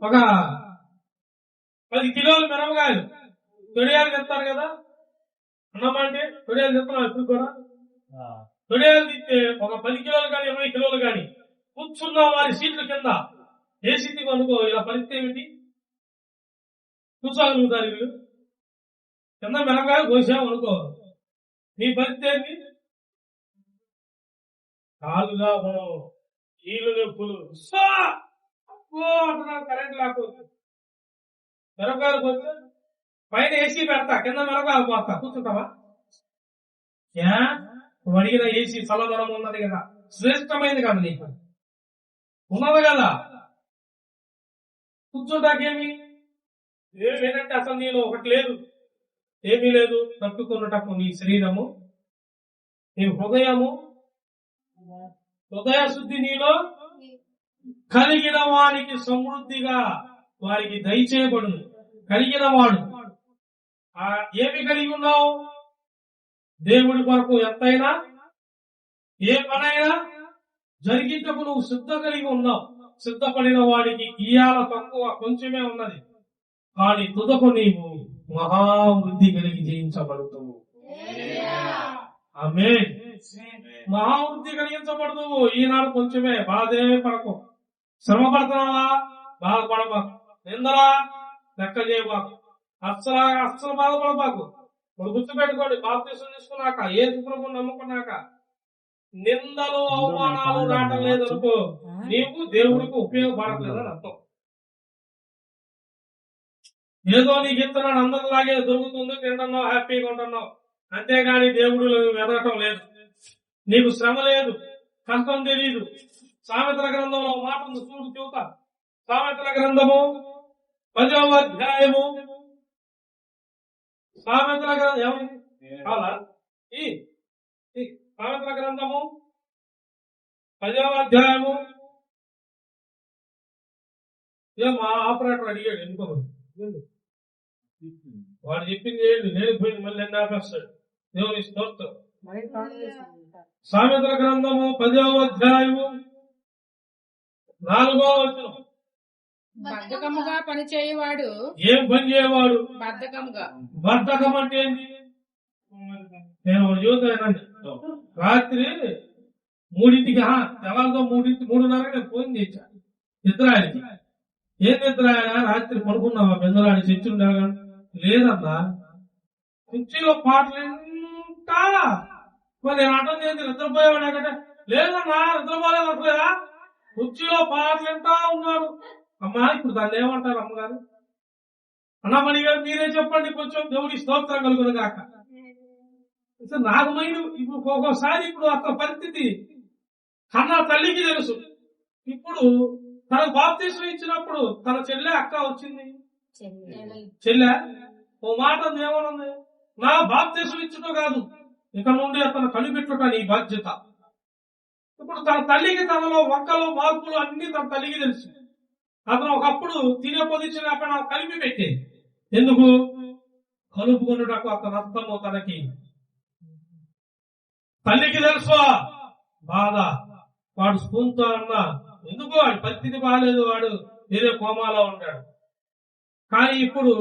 ఒక 10 కిలోలు మిరపకాయలు తొడియాలు తెస్తారు కదా. అన్నమంటే తొడియాలు తెస్తున్నాం ఎప్పుడు కూడా. తొడియాలు తింటే ఒక 10 కిలోలు కానీ 20 కిలోలు కానీ కూర్చున్న వారి సీట్ల కింద ఏ సీట్కి అనుకో ఇలా పరిస్థితి ఏమిటి? కూర్చోగలుగుతారు వీళ్ళు? కింద మిరపకాయలు కోసాము అనుకో, నీ పరిస్థితి ఏంటి? కాలుగా కీళ్ళు నొప్పులు అంటున్నాను, కరెంట్ లేకపోతే. మిరపకాయలు పోతే పైన ఏసీ పెడతా, కింద మిరపకాయలు పోతా, కూర్చుంటావా? నువ్వు అడిగిన ఏసీ చల్లదనం ఉన్నది కదా, శ్రేష్టమైంది కదా, నీకు ఉన్నది కదా, కూర్చోటాకేమి? ఏమేనంటే అసలు నేను ఒకటి లేదు, ఏమీ లేదు. తప్పుకున్నటప్పుడు నీ శరీరము, నీ హృదయము, హృదయ శుద్ధి నీలో కలిగిన వారికి సమృద్ధిగా వారికి దయచేయబడును. కలిగిన వాడు ఏమి కలిగి ఉన్నావు? దేవుడి కొరకు ఎంతైనా ఏ పనైనా జరిగించకు నువ్వు సిద్ధ కలిగి ఉన్నావు. సిద్ధపడిన వాడికి ఇయ్యాల తక్కువ, కొంచెమే ఉన్నది, కానీ తుదకు నీవు మహావృద్ధి కలిగి జయించబడుతావు. ఆమేన్. మహావృద్ధి కలిగించబడుతావు. ఈనాడు కొంచెమే, బాధే పడకు. శ్రమ పడుతున్నావా? బాధపడబాకు. నిందలా లెక్క చేయబాకు. అస్సలు బాధపడబాకు. ఇప్పుడు గుర్తుపెట్టుకోండి, బాప్తిసం తీసుకున్నాక, యేసు ప్రభువుని నమ్ముకున్నాక నిందలు అవమానాలు రావటం లేదనుకో, నీకు దేవుడికి ఉపయోగపడట్లేదని అర్థం. ఏదో నీకు ఇస్తున్నాడు, అందరిలాగే దొరుకుతుంది, తింటున్నావు, హ్యాపీగా ఉంటున్నావు, అంతేగాని దేవుడు ఎదగటం లేదు. నీకు శ్రమ లేదు, కష్టం తెలియదు. సామెతల గ్రంథంలో మాట ఉంది, చూడు చెబుతా. సామెతల గ్రంథము 10వ అధ్యాయము, సామెతల గ్రంథం సామెతల గ్రంథము 10వ అధ్యాయము. మా ఆపరేటర్ అడిగాడు ఎందుకో, వాడు చెప్పింది ఏంటి, నేను పోయింది మళ్ళీ ఎన్ని ఆపేస్తాడు. దేవుని స్తోత్రం. సామెతల గ్రంథము 10వ అధ్యాయము 4వ వచనం. బద్ధకముగా పని చేయవాడు ఏం పని చేయవాడు? బద్ధకం అంటే ఏంటి? నేను ఒకటి చూస్తానండి, రాత్రి 3ంటికి, తెలంగాణ 3:30 నేను ఫోన్ చేశాను నిద్రాయనికి. ఏం నిద్రాయన, రాత్రి పడుకున్నావా బెందలాడి చర్చి ఉండగా? లేదన్నా, చర్చిలో పాటలు వింటా. మరి నేను అర్థం చేసి నిద్రపోయేవాడు ఎక్కడ? లేదన్నా, నిద్రపోలేదు అసలేదా, కుర్చీలో పాటలు వింటా ఉన్నాడు. అమ్మా, ఇప్పుడు దాన్ని ఏమంటారు అమ్మగారు? అన్నమణి గారు మీరే చెప్పండి, కొంచెం దేవుడి స్తోత్రం కలుగును గాక. నాకు మైండ్ ఇప్పుడు ఒక్కోసారి ఇప్పుడు అక్కడ పరిస్థితి కన్నా తల్లికి తెలుసు. ఇప్పుడు తనకు బాప్తీసం ఇచ్చినప్పుడు తన చెల్లె అక్క వచ్చింది, చెల్లె ఓ మాట ఏమనుంది, నా బాప్తీసం ఇచ్చటం కాదు, ఇక నుండి అతను కనిపెట్టుట నీ బాధ్యత. ఇప్పుడు తన తల్లికి తనలో వంకలు మార్పులు అన్ని తన తల్లికి తెలుసు. అతను ఒకప్పుడు తినే పొజిషన్ అక్కడ కలిపి పెట్టేది. ఎందుకు? కలుపుకున్నటకు అతను అర్థము తనకి, తల్లికి తెలుసు బాధ. వాడు స్పూన్తో అన్నా, ఎందుకు వాడి పరిస్థితి బాగాలేదు, వాడు వేరే కోమాలో ఉంటాడు. కానీ ఇప్పుడు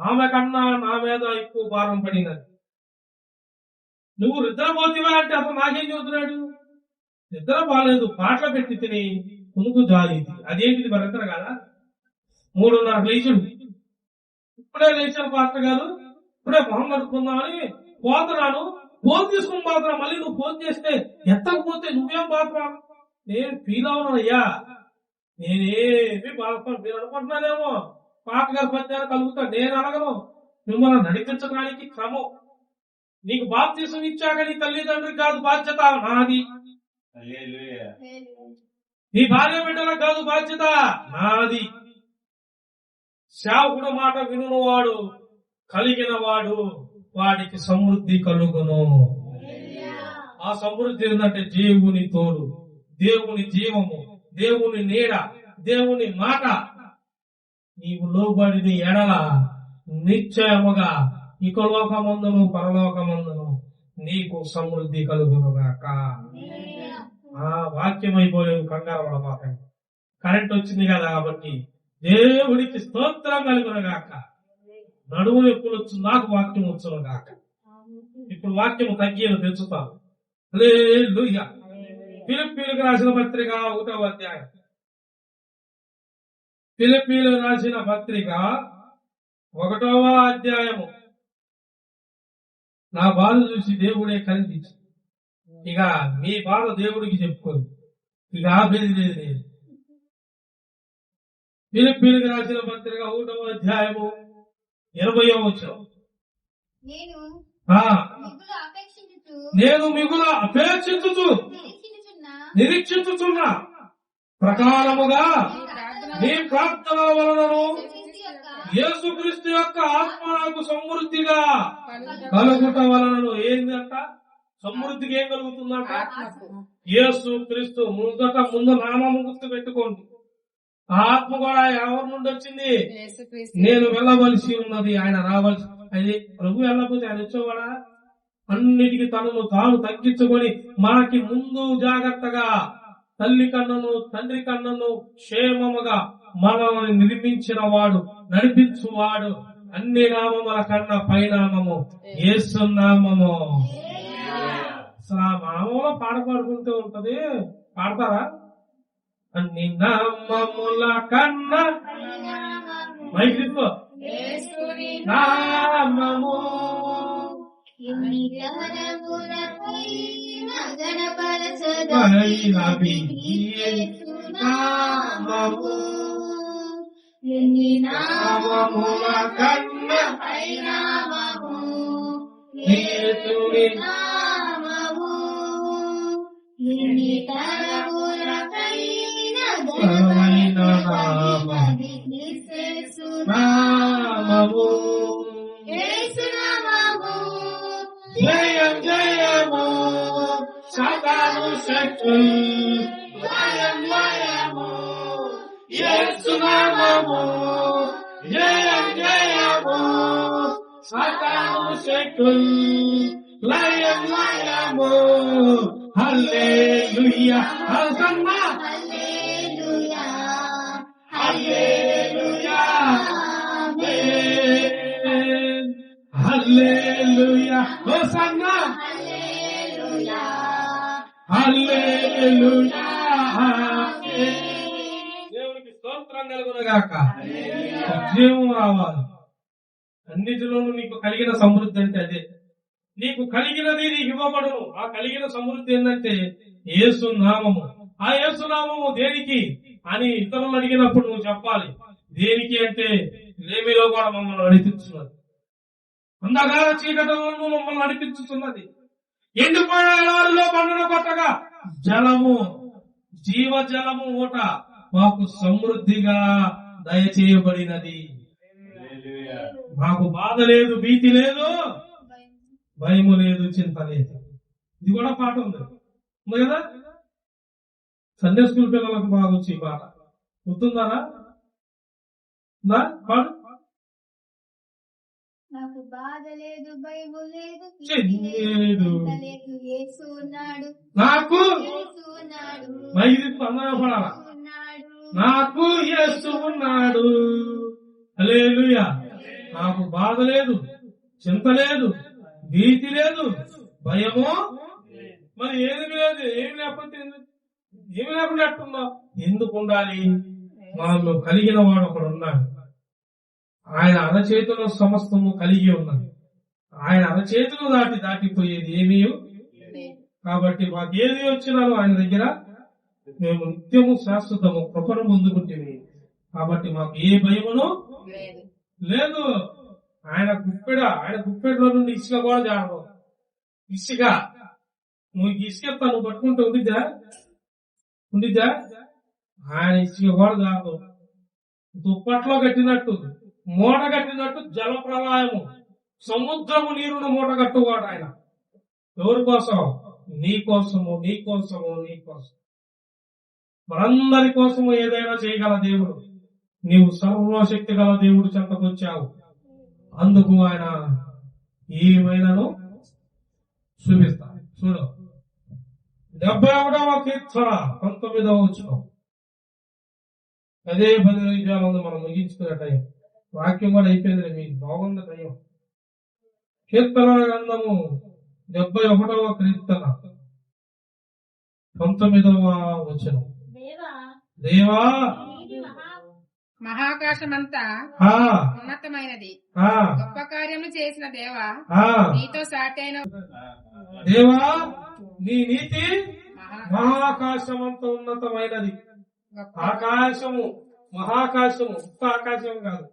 ఆమె కన్నా నా మీద ఎక్కువ భారం పడినది. నువ్వు నిద్రపోతివా అంటే అతను నాకేం చెబుతున్నాడు? నిద్ర బాగాలేదు, పాటలు పెట్టి తిని కొనుక్కు జారింది. అదేంటిది మరి నిద్ర కదా? 3:30 లేచుడు, ఇప్పుడే లేచాను పాత్ర గారు, ఇప్పుడే మొహం కడుక్కుందామని పోతున్నాను, ఫోన్ తీసుకుని పోతున్నా. మళ్ళీ నువ్వు ఫోన్ చేస్తే ఎత్తకపోతే నువ్వేం పాత్ర? నేను ఫీల్ అవునయ్యా, నేనేమి బాధపడు. మీరు అనుకుంటున్నానేమో పాత గారి పద్యాలు కలుగుతా. నేను అడగను, మిమ్మల్ని నడిపించడానికి క్రమం. నీకు బాప్తీసం ఇచ్చాక నీ తల్లిదండ్రులకు కాదు బాధ్యత, నాది. నీ భార్య బిడ్డలకు కాదు బాధ్యత, నాది. సేవకుడు మాట వినువాడు కలిగిన వాడు, వాడికి సమృద్ధి కలుగును. ఆ సమృద్ధి ఏంటంటే దేవుని తోడు, దేవుని జీవము, దేవుని నీడ, దేవుని మాట. నీవు లోబడిన ఎడల నిశ్చయముగా ఇకలోకమందును పరలోకమందును నీకు సమృద్ధి కలుగునుగాక. ఆ వాక్యం అయిపోలేదు, కంగారు పడబాకండి. కరెంట్ వచ్చింది కదా కాబట్టి దేవుడికి స్తోత్రం కలుగునుగాక. నడుము నొప్పులు వచ్చు, నాకు వాక్యం వచ్చును గాక. ఇప్పుడు వాక్యం తగ్గిన తెచ్చుతాను. హల్లెలూయా. ఫిలిప్పీయులకు రాసిన పత్రిక 1వ అధ్యాయం. ఫిలిప్పీయులకు రాసిన పత్రిక 1వ అధ్యాయము నా బాధ చూసి దేవుడే కనిపించి ఇక మీ బాధ దేవుడికి చెప్పుకోండి, ఇక ఆపేది లేదు. ఫిలిప్పీయులకు రాసిన పత్రిక 1వ అధ్యాయము 20వ వచనం. నేను మిగుల అపేక్షించుచు నిరీక్షించుచున్న ప్రకారముగా మీ ప్రార్థనల వలనను యేసుక్రీస్తు యొక్క ఆత్మ నాకు సమృద్ధిగా కలుగుట వలనను. ఏంటంట సమృద్ధిగా ఏం కలుగుతుందంట? యేసు క్రీస్తు ముందు నామము గుర్తు పెట్టుకోండి. ఆత్మ కూడా ఎవరి నుండి వచ్చింది? నేను వెళ్ళవలసి ఉన్నది, ఆయన రావాల్సి. అది ప్రభు వెళ్ళకపోతే ఆయన వచ్చేవాడా? అన్నిటికీ తనను తాను తగ్గించుకొని మనకి ముందు జాగ్రత్తగా తల్లి కన్నను తండ్రి కన్నను క్షేమముగా మనల్ని నిర్మించిన వాడు, నడిపించువాడు. అన్ని నామముల కన్నా పైనామము యేసు నామము. అసలు ఆ నామంలో పాట పాడుకుంటూ ఉంటది. పాడతారా? అన్ని నామముల కన్నా నామము ఎన్ని నామముల కన్నా పైనామము యేసుని నామము. ఎన్ని తరములకైన ఘనమైన నామము యేసు నామము. యేసు నామము జయం జయము సాతాను శక్తులు జయం జయము. యేసు నామము జయం జయము సాతాను శక్తులు లయం లయము. హల్లెలూయా హోసన్నా హల్లెలూయా హల్లెలూయా ఆమేన్. హల్లెలూయా హోసన్నా హల్లెలూయా హల్లెలూయా ఆమేన్. దేవునికి స్తోత్రం కలుగునుగాక. జీవం రావాలి. అన్నిటిలోనూ నీకు కలిగిన సమృద్ధి అంటే అదే. నీకు కలిగినది నీకు ఇవ్వబడును. ఆ కలిగిన సమృద్ధి ఏంటంటే యేసు నామము. ఆ యేసు నామము దేనికి అని ఇతరులు అడిగినప్పుడు నువ్వు చెప్పాలి. దేనికి అంటే లేమిలో కూడా మమ్మల్ని నడిపిస్తున్నది, అంధకార చీకటలను మమ్మల్ని నడిపించుతున్నది. ఎండిపోయిన ఎడారిలో పండును కొట్టగా జలము జీవ జలము ఊట మాకు సమృద్ధిగా దయచేయబడినది. మాకు బాధ లేదు, భీతి లేదు, భయము లేదు, చింత లేదు. ఇది కూడా పాట ఉంది కదా. సండే స్కూల్ పిల్లలకు బాగా వచ్చి ఈ పాట గుర్తుందారా? పాడు. నాకు బాధ లేదు, భయము లేదు, లేదు, యేసు ఉన్నాడు, నాకు యేసు ఉన్నాడు, పడాలా? నాకు యేసు ఉన్నాడు. హల్లెలూయా. నాకు బాధ లేదు, చింత లేదు, భీతి లేదు, భయము మరి ఏమి లేదు. ఏమి లేకపోతే ఏమి లేకుండా ఎట్టున్నావు? ఎందుకు ఉండాలి? వాళ్ళు కలిగిన వాడు ఒకడు ఉన్నాడు. ఆయన అరచేతిలో సమస్తము కలిగి ఉన్నాడు. ఆయన అరచేతులు దాటిపోయేది ఏమీ. కాబట్టి మాకు ఏది వచ్చినారో ఆయన దగ్గర మేము నిత్యము శాశ్వతము కృపను పొందుకుంటేవి. కాబట్టి మాకు ఏ భయమును లేదు. ఆయన గుప్పెడలో నుండి ఇసుక కూడా జాడదు. ఇసుక నువ్వు ఇసుక నువ్వు పట్టుకుంటే ఉండిద్దా? ఆయన ఇసుక కూడా జాడదు. దుప్పట్లో కట్టినట్టు, మూట కట్టినట్టు జల ప్రళయము, సముద్రము నీరును మూట కట్టువాడు ఆయన. ఎవరి కోసం? నీ కోసము, నీ కోసము, నీ కోసం. మనందరి కోసము ఏదైనా చేయగల దేవుడు. నీవు సర్వశక్తి గల దేవుడు చెంతకొచ్చావు. అందుకు ఆయన ఏమైనాను చూపిస్తాడు. చూడు 71వ కీర్తన 19వ వచనం. అదే 10 నిమిషాలు ఉంది మనం ముగించుకునే టైం. వాక్యం కూడా అయిపోయింది. మీకు బాగుంది టైం. కీర్తన గ్రంథము 71వ కీర్తన 19వ వచనం. దేవా మహాకాశమంతా ఆ, ఉన్నతమైనది. ఆ, గొప్ప కార్యములు చేసిన దేవా, ఆ. నీతో సాటి అయిన దేవా నీ నీతి మహా మహాకాశమంత ఉన్నతమైనది. ఆకాశము మహాకాశము ఒక్క ఆకాశం కాదు.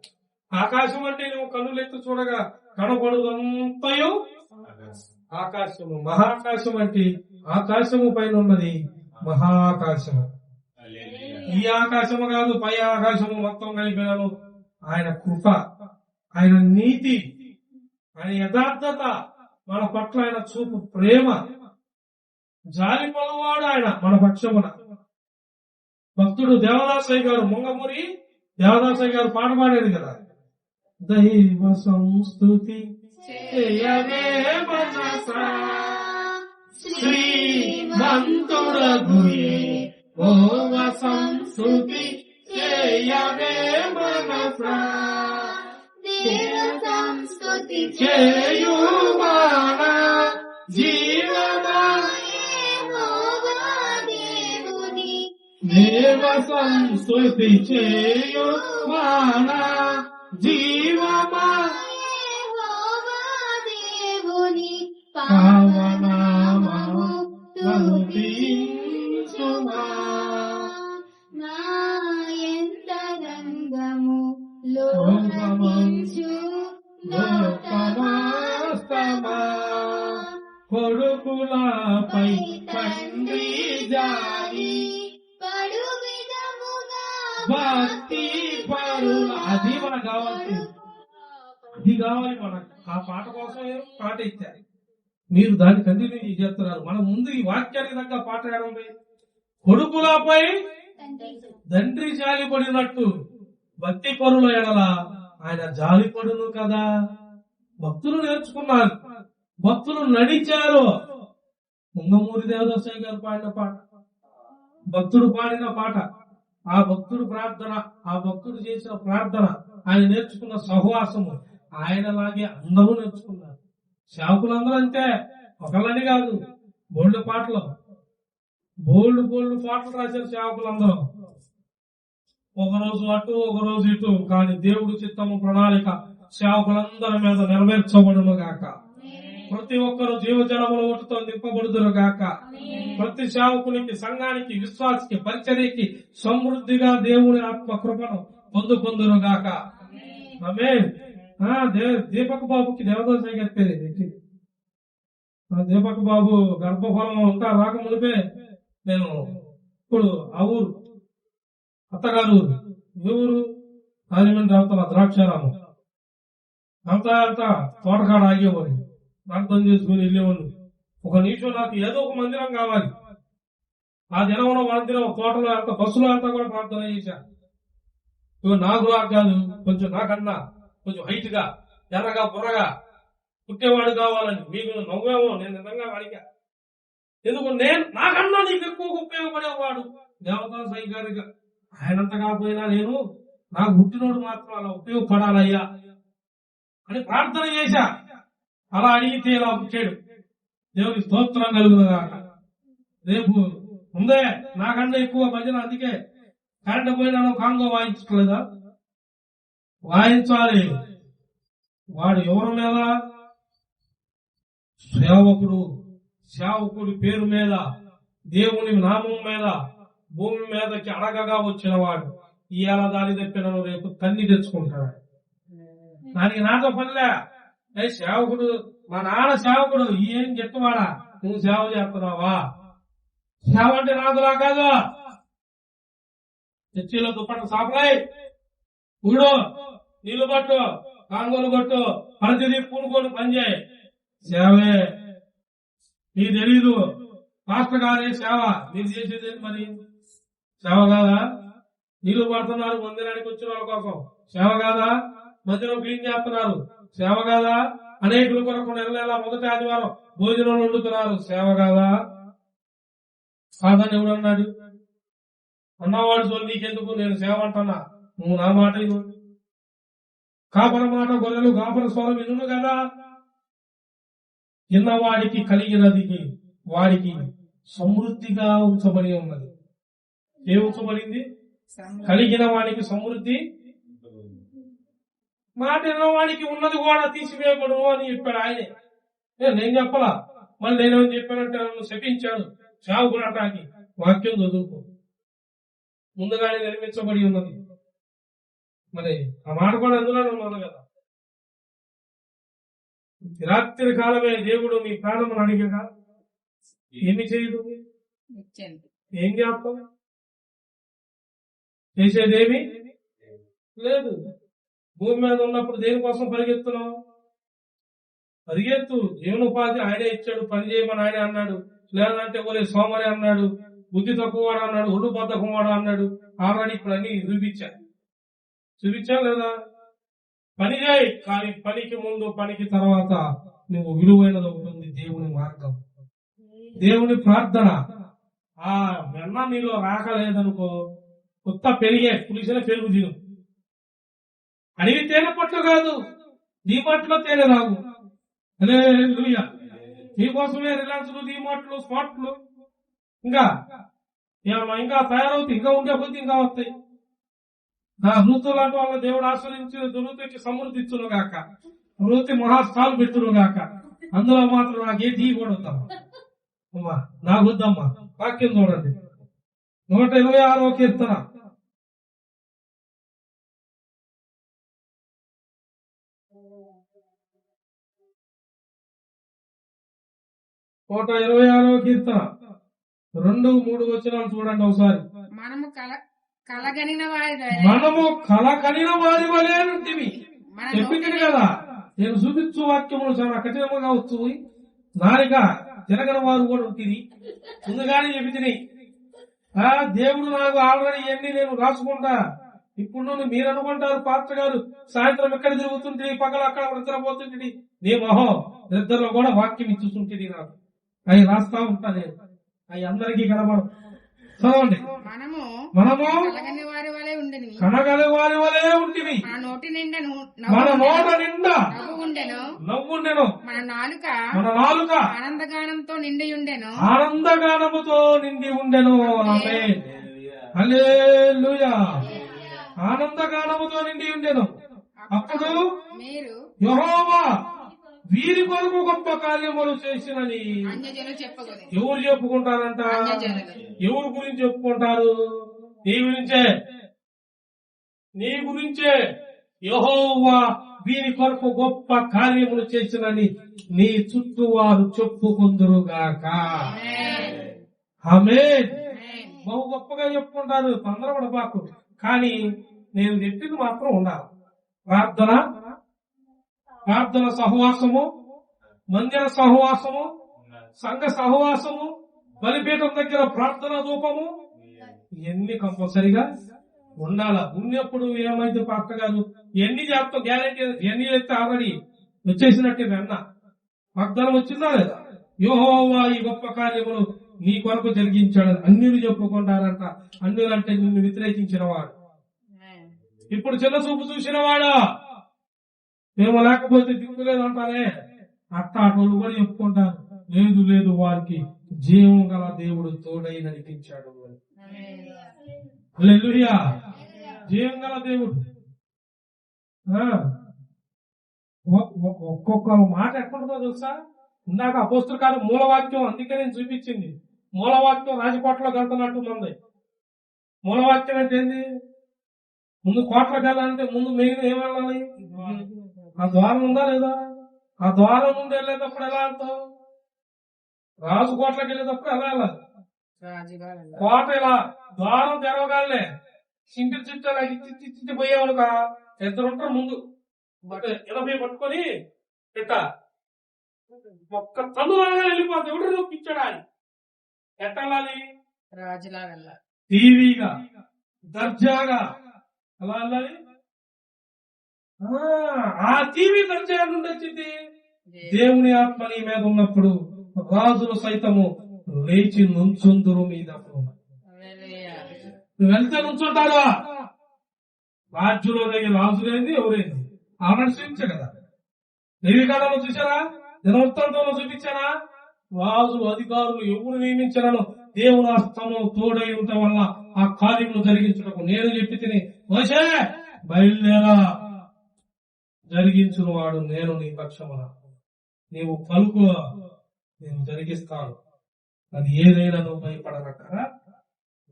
ఆకాశం అంటే నువ్వు కన్నులెత్తు చూడగా కనబడుదంతయు ఆకాశము. మహాకాశం అంటే ఆకాశము పైన ఉన్నది మహాకాశము. ఈ ఆకాశము కాదు, పై ఆకాశము మొత్తం కలిపినాను. ఆయన కృప, ఆయన నీతి, ఆయన యథార్థత, మన పట్ల ఆయన చూపు ప్రేమ, జాలి పొలవాడు ఆయన మన పక్షమున. భక్తుడు దేవదాసయ్య గారు, ముంగమూరి దేవదాసయ్య గారు పాట పాడేది కదా, దైవ సంస్తుతి చేయవే మనసా శ్రీమంతుడగుయే ఓవ సంస్తుతి చేయవే మనసా సంస్కృతి చేయువాన జీవమా దేవుని దేవ సంస్తుతి చేయువాన జీవమా దేవుని పావనామము స్తుతించుమా నా యంతరంగము లోకమించు లోకమాస్తమా కొడుకులపై తండ్రి జాలి పడు విధముగా భక్తి పరుల. అది మనకు కావాల్సింది, అది కావాలి మనకు. ఆ పాట కోసం పాట ఇచ్చారు, మీరు దాన్ని కంటిన్యూ చేస్తున్నారు. మనం ముందు ఈ వాక్యానికి తగ్గ పాట ఏడుంది. కొడుకులపై తండ్రి జాలి పడినట్టు భక్తి పరుల ఎడల ఆయన జాలి పడును కదా. భక్తులు నేర్చుకున్నారు, భక్తులు నడిచారు. ముంగమూరి దేవదాసయ్య గారు పాడిన పాట, భక్తుడు పాడిన పాట, ఆ భక్తుడు ప్రార్థన, ఆ భక్తుడు చేసిన ప్రార్థన, ఆయన నేర్చుకున్న సహవాసము, ఆయనలాగే అందరూ నేర్చుకున్నారు. సేవకులందరూ అంతే, ఒకళ్ళని కాదు. బోల్డ్ పాటలు, బోల్డ్ పాటలు రాశారు సేవకులందరూ. ఒక రోజు అటు, ఒక రోజు ఇటు, కానీ దేవుడు చిత్తము ప్రణాళిక సేవకులందరి మీద నెరవేర్చబడును గాక. ప్రతి ఒక్కరు జీవజలముల ఓటుతో నింపబడుదురు గాక. ప్రతి సేవకునికి, సంఘానికి, విశ్వాసికి, పరిచర్యకి సమృద్ధిగా దేవుని ఆత్మ కృపను పొందురు గాక. ఆమేన్. దీపక్ బాబుకి దేవదాసయ్య గారి పేరు ఏంటి? దీపక్ బాబు గర్భఫలం అంతా రాక మునిపే నేను ఇప్పుడు ఆ ఊరు అత్తగారు ఊరు, ఏ ఊరు? రాజమండ్రి అవతల ద్రాక్షారామం. అంతా తోటకాడ ఆగేవాడు, ప్రార్థన చేసుకుని వెళ్ళేవాడు. ఒక నిమిషం నాకు ఏదో ఒక మందిరం కావాలి. ఆ దినంలో మందిరం తోటలో అంత బస్సులో అంతా కూడా ప్రార్థన చేశా. నాకు రాక కాదు, కొంచెం నాకన్నా కొంచెం హైట్ గా, ఎర్రగా, బుర్రగా పుట్టేవాడు కావాలని. మీకు నవ్వేమో, నేను నిజంగా అడిగా. ఎందుకు నాకన్నా నీకు ఎక్కువ ఉపయోగపడేవాడు దేవదాసయ్య గారిగా. ఆయనంత కాకపోయినా నేను, నాకు పుట్టినోడు మాత్రం అలా ఉపయోగపడాలయ్యా అని ప్రార్థన చేశా. అలా అడిగితే ఇలా పుట్టాడు. దేవుని స్తోత్రం కలుగుతుందాక. రేపు ఉందే నాకన్నా ఎక్కువ భజన. అందుకే కరెంట్ పోయినా కాంగో వాయించట్లేదా? వాయించాలి. వాడు ఎవరి మీద? సేవకుడి పేరు మీద, దేవుని నామం మీద, భూమి మీదకి అడగగా వచ్చిన వాడు ఇవాళ దారి తెప్పినను రేపు తన్ని తెచ్చుకుంటాడు. దానికి నాతో పనిలే. సేవకుడు, మా నాన్న సేవకుడు, ఏం చెప్తావాడా? నువ్వు సేవ చేస్తున్నావా? సేవ అంటే నాకులా కాదు. చర్చిలో దుప్పట సాపలై ఊడో, నీళ్లు పట్టు, కాంగోలు కొట్టు, ప్రతిదీ పూనుకొని పనిచేయి. సేవే. నీకు తెలీదు పాస్టర్ గారే సేవ, మీరు చేసేది మరి సేవ కాదా? నీళ్లు పడుతున్నారు మందిరానికి వచ్చిన వాళ్ళ కోసం, సేవ కాదా? మధ్యలో క్లీన్ చేస్తున్నారు, సేవ కాదా? అనేకుల కొరకు నెల మొదటి ఆదివారం భోజనం వండుతున్నారు, సేవ కాదా? సాధారణ ఎవడన్నాడు? అన్నవాడు చోటు నీకెందుకు, నేను సేవ అంటున్నా, నువ్వు నా మాట ఇవ్వు. కాపర మాట గొర్రెలు కాపర స్వరం వినును కదా. చిన్నవాడికి కలిగినది వాడికి సమృద్ధిగా ఉంచబడి ఉన్నది. ఏ ఉంచబడింది? కలిగిన వానికి సమృద్ధి, మాట విన్నవానికి ఉన్నది కూడా తీసివేయబడు అని చెప్పాడు ఆయనే. నేను చెప్పలా, మళ్ళీ నేనేమని చెప్పానంటే నన్ను శపించాడు చావుకునటానికి. వాక్యం చదువుకో, ముందుగానే నిర్మించబడి ఉన్నది. మరి ఆ మాట కూడా అందులోనే ఉన్నది కదా. రాత్రి కాలమే దేవుడు మీ ప్రాణమును అడిగగా ఏమి చేయదు, ఏం చేస్తాం, చేసేదేమి లేదు. భూమి మీద ఉన్నప్పుడు దేనికోసం పరిగెత్తున్నావు? పరిగెత్తు, జీవనోపాధి ఆయనే ఇచ్చాడు, పని చేయమని ఆయనే అన్నాడు. లేదంటే ఓలే సోమరి అన్నాడు, బుద్ధి తక్కువవాడు అన్నాడు, ఒళ్ళు బద్దకవాడు అన్నాడు. ఆల్రెడీ ఇప్పుడు అన్ని చూపించా లేదా? పని చేయి, కానీ పనికి ముందు పనికి తర్వాత నువ్వు విలువైనది ఉంటుంది దేవుని మార్గం, దేవుని ప్రార్థన. ఆ వెన్న నీలో రాకలేదనుకో, కొత్త పెరిగే పులిసిన పెరుగు తిను. అడిగి తేనె పట్లు కాదు, నీ పట్లో తేనె రావు. అదే నీకోసమే రిలాక్స్లు, డీమార్ట్లు, స్పాట్లు ఇంకా తయారవుతాయి. ఇంకా ఉండే కొద్ది ఇంకా వస్తాయి. ఋతు లాంటి వాళ్ళ దేవుడు ఆశ్రయించిన ఋతుకి సమృద్ధి ఇచ్చును గాక, ఋతి మహాస్థాలు పెట్టును గాక. అందులో మాత్రం నాకు ఏ టీ కూడా వద్దమ్మా, నాకు వద్దమ్మా. వాక్యం చూడండి, 126వ కీర్తన. నూట 26వ కీర్తన 2-3 వచనాలు చూడండి ఒకసారి. మనము కలగనిన వారి వలే ఉంటుంది. చెప్పింది కదా, నేను చూపించు వాక్యములు చాలా కఠినంగా వస్తుంది. నాలిక తిరగని వారు కూడా ఉంటుంది. ముందుగానే చెప్పింది, దేవుడు నాకు ఆల్రెడీ ఇవన్నీ నేను రాసుకుంటా. ఇప్పుడు మీరు అనుకుంటారు పాత్ర గారు సాయంత్రం ఎక్కడ తిరుగుతుంటే, పగలు అక్కడ నిద్రపోతుంటే. నీ మొహం నిద్రలో కూడా వాక్యం ఇచ్చుతుంటుంది. నాకు అవి రాస్తా ఉంటా నేను, అవి అందరికీ కనబడు. చదవండి. మనము కనగలి వారి వలే ఉంటుంది. మన నోట నిండా నవ్వుండెను. మన నాలుక ఆనందగానంతో నిండి ఉండెను. ఆమేన్. హల్లెలూయా. ఆనందగానముతో నిండి ఉండెను. అప్పుడు యెహోవా వీరి కొరకు గొప్ప కార్యములు చేసినని ఎవరు చెప్పుకుంటారంట? ఎవరి గురించి చెప్పుకుంటారు? నీ గురించే యెహోవా వీరి కొరకు గొప్ప కార్యములు చేసినని నీ చుట్టూ వారు చెప్పుకుందురుగాక. ఆమేన్. బహు గొప్పగా చెప్పుకుంటారు, తొందరపడబాకు. కానీ నేను చెప్పింది మాత్రం ఉండాలి. ప్రార్థన సహవాసము, మందిర సహవాసము, సంఘ సహవాసము, బలిపీఠం దగ్గర ప్రార్థన ధూపము, ఇవన్నీ కంపల్సరిగా ఉండాల. ఉన్నప్పుడు ఏమైతే పాత్ర గారు ఎన్ని చేస్తాం గ్యారెంటీ, ఎన్ని చేస్తే ఆల్రెడీ వచ్చేసినట్టే వెన్న. వాగ్దానం వచ్చిందా లేదా? యెహోవా ఈ గొప్ప కార్యములు నీ కొరకు జరిగించాడని అన్యులు చెప్పుకుంటారంట. అన్యులు అంటే నిన్ను వ్యతిరేకించిన వాడు. ఇప్పుడు చిన్న చూపు చూసిన వాడా, మేము లేకపోతే దిక్కులేదు అంటారే, అట్టాటోళ్ళు కూడా చెప్పుకుంటారు. లేదు వారికి జీవం గల దేవుడు తోడై నడిపించాడు. హల్లెలూయా. జీవం గల దేవుడు. ఒక్కొక్క మాట ఎక్కడుందో తెలుసా? ఇందాక అపోస్తలుల కార్యం మూలవాక్యం, అందుకే నేను చూపించింది. మూలవాక్యం రాజకోటలోకి వెళ్తున్నట్టుంది. మూలవాక్యం అంటే ఏంది? ముందు కోటలోకి వెళ్ళాలంటే ముందు మెయిన్ ఏం వెళ్ళాలి? ఆ ద్వారం ఉందా లేదా? ఆ ద్వారం నుండి వెళ్ళేటప్పుడు ఎలా వెళ్తావు? రాజు కోటలోకి వెళ్ళేటప్పుడు ఎలా వెళ్ళాలి? కోట ఇలా ద్వారం తెరవగానే సింటి చుట్టూ పోయేవాడు. ఇద్దరు ఉంటారు ముందు, 80 పట్టుకొని పెట్ట ఒక్క తనులాగా వెళ్ళిపోతే ఎవడు నొప్పించాడా అని ఎట్టాలి? రాజులాగా, టీవీగా, దర్జాగా అలా వెళ్ళాలి. ఆ టీవీ దర్జా నుండి వచ్చింది దేవుని ఆత్మ నీ మీద ఉన్నప్పుడు రాజులు సైతము లేచి నుంచుందురు మీద. నువ్వు వెళ్తే నుంచుంటారా? రాజ్యులో దగ్గర రాజు లేని ఎవరైంది ఆల్రెడీ చూపించా కదా. దేవికాలంలో చూసారా? దినవృత్తాంతంలో చూపించారా? రాజు అధికారులు ఎవరు నియమించారో దేవుని హస్తము తోడై ఉండటం వల్ల ఆ కార్యములు జరిగించుటకు నేను చెప్పి తిని మోషే బయలుదేరా, జరిగించును వాడు నేను నీ పక్షమున, నీవు పలుకు నేను జరిగిస్తాను, అది ఏదైనా నువ్వు భయపడనక్కరా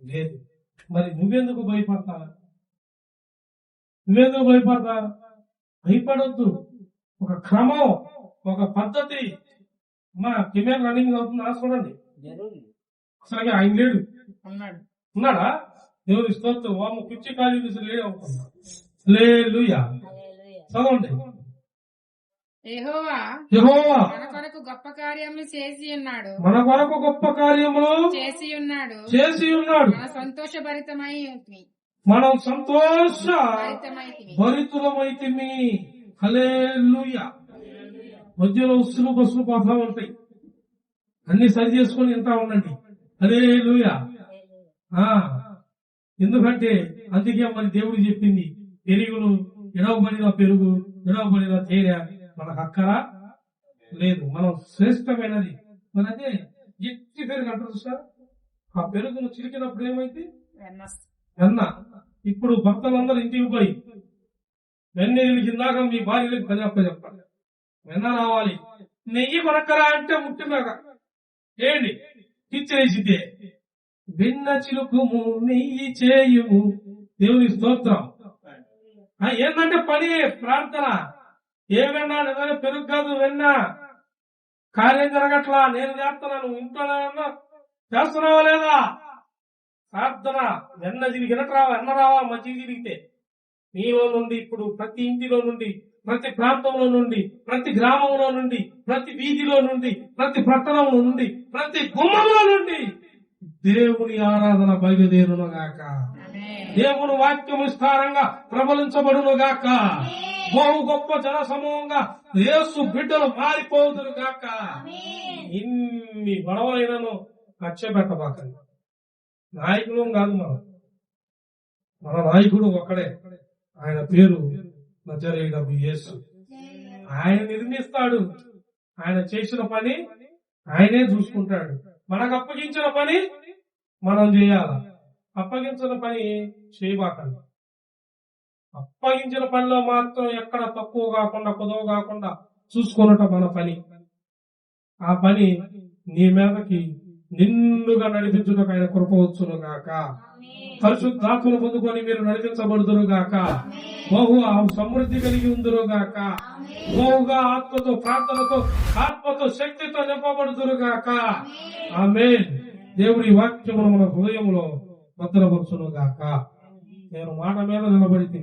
లేదు. మరి నువ్వెందుకు భయపడతా? నువ్వెందుకు భయపడతా? భయపడొద్దు. ఒక క్రమం, ఒక పద్ధతి. మా కెమెరా రన్నింగ్ అవుతుందా చూడండి. అసలు ఆయన లేడు, ఉన్నాడా? దేవుని స్తోత్రం. వాము పిచ్చి ఖాళీ చూసి లేడు అవుతున్నా. హల్లెలూయా. చదవండి. యెహోవా యెహోవా మన కొరకు గొప్ప కార్యములు చేసి ఉన్నాడు, మన కొరకు గొప్ప కార్యములు చేసి ఉన్నాడు. చేసి ఉన్నాడు. మన సంతోషభరితమై మనం సంతోష భరితమైతిమి. భరితులమైతిమి. హల్లెలూయా. మధ్యలో ఉసులు బస్సులు పోతా ఉంటాయి, అన్ని సరి చేసుకొని ఇంత ఉండండి. హల్లెలూయా. ఎందుకంటే అందుకే మరి దేవుడు చెప్పింది, పెరుగులు ఎడవబడిన పెరుగు, ఎడవబడిన తేనె మనకు అక్కరా లేదు. మనం శ్రేష్టమైనది మన అదే ఎట్టి పెరుగు అంటారు సార్. ఆ పెరుగును చిరికినప్పుడు ఏమైంది? వెన్న. ఇప్పుడు భర్తలందరూ ఇంటికి పోయి వెన్నెలు కిందాక మీ భార్యలకు చెప్పాలి, వెన్న రావాలి, నెయ్యి కొనక్కరా అంటే ముట్టినాక ఏంటి ఇచ్చేసిద్దే. వెన్న చిలుకుము నెయ్యి చేయుము. దేవుని స్తోత్రం. ఏంటంటే పని ప్రార్థన. ఏ వెన్న? నిజంగా పెరుగు కాదు, వెన్న. కార్యం జరగట్లా, నేను చేస్తున్నాను, ఇంట్లో చేస్తున్నావా లేదా? ప్రార్థన. వెన్న తిరిగినట్టు రావా, వెన్న రావా? మజ్జిగ తిరిగితే నీలో నుండి ఇప్పుడు ప్రతి ఇంటిలో నుండి, ప్రతి ప్రాంతంలో నుండి, ప్రతి గ్రామంలో నుండి, ప్రతి వీధిలో నుండి, ప్రతి పట్టణంలో నుండి, ప్రతి గుమ్మంలో నుండి దేవుని ఆరాధన బయలుదేరును గాక. దేవుని వాక్యం విస్తారంగా ప్రబలించబడును గాక. బహు గొప్ప జన సమూహంగా యేసు బిడ్డలు మారిపోదురు గాక. ఇన్ని గొడవలైనను లక్ష్యపెట్టబాకండి. నాయకులు కాదు మనం, మన నాయకుడు ఒక్కడే, ఆయన పేరు నజరేయుడగు యేసు. ఆయన నిర్మిస్తాడు, ఆయన చేసిన పని ఆయనే చూసుకుంటాడు. మనకు అప్పగించిన పని మనం చేయాలి. అప్పగించిన పని చేయబాకండి. అప్పగించిన పనిలో మాత్రం ఎక్కడ తక్కువ కాకుండా కుదవ కాకుండా చూసుకున్నట్టు మన పని. ఆ పని నీ మీదకి నిన్నుగా నడిపించుటకు ఆయన కృప వచ్చును గాక. పరిశుద్ధాత్మను పొందుకొని మీరు నడిపించబడుదురు గాక. బహు సమృద్ధి కలిగి ఉందురు గాక. బహుగా ఆత్మతో, ప్రార్థనతో, ఆత్మతో, శక్తితో నింపబడుదురు గాక. ఆమేన్. దేవుడి వాక్యమును మన హృదయంలో భద్రపరచును గాక. నేను మాట మీద నిలబడితే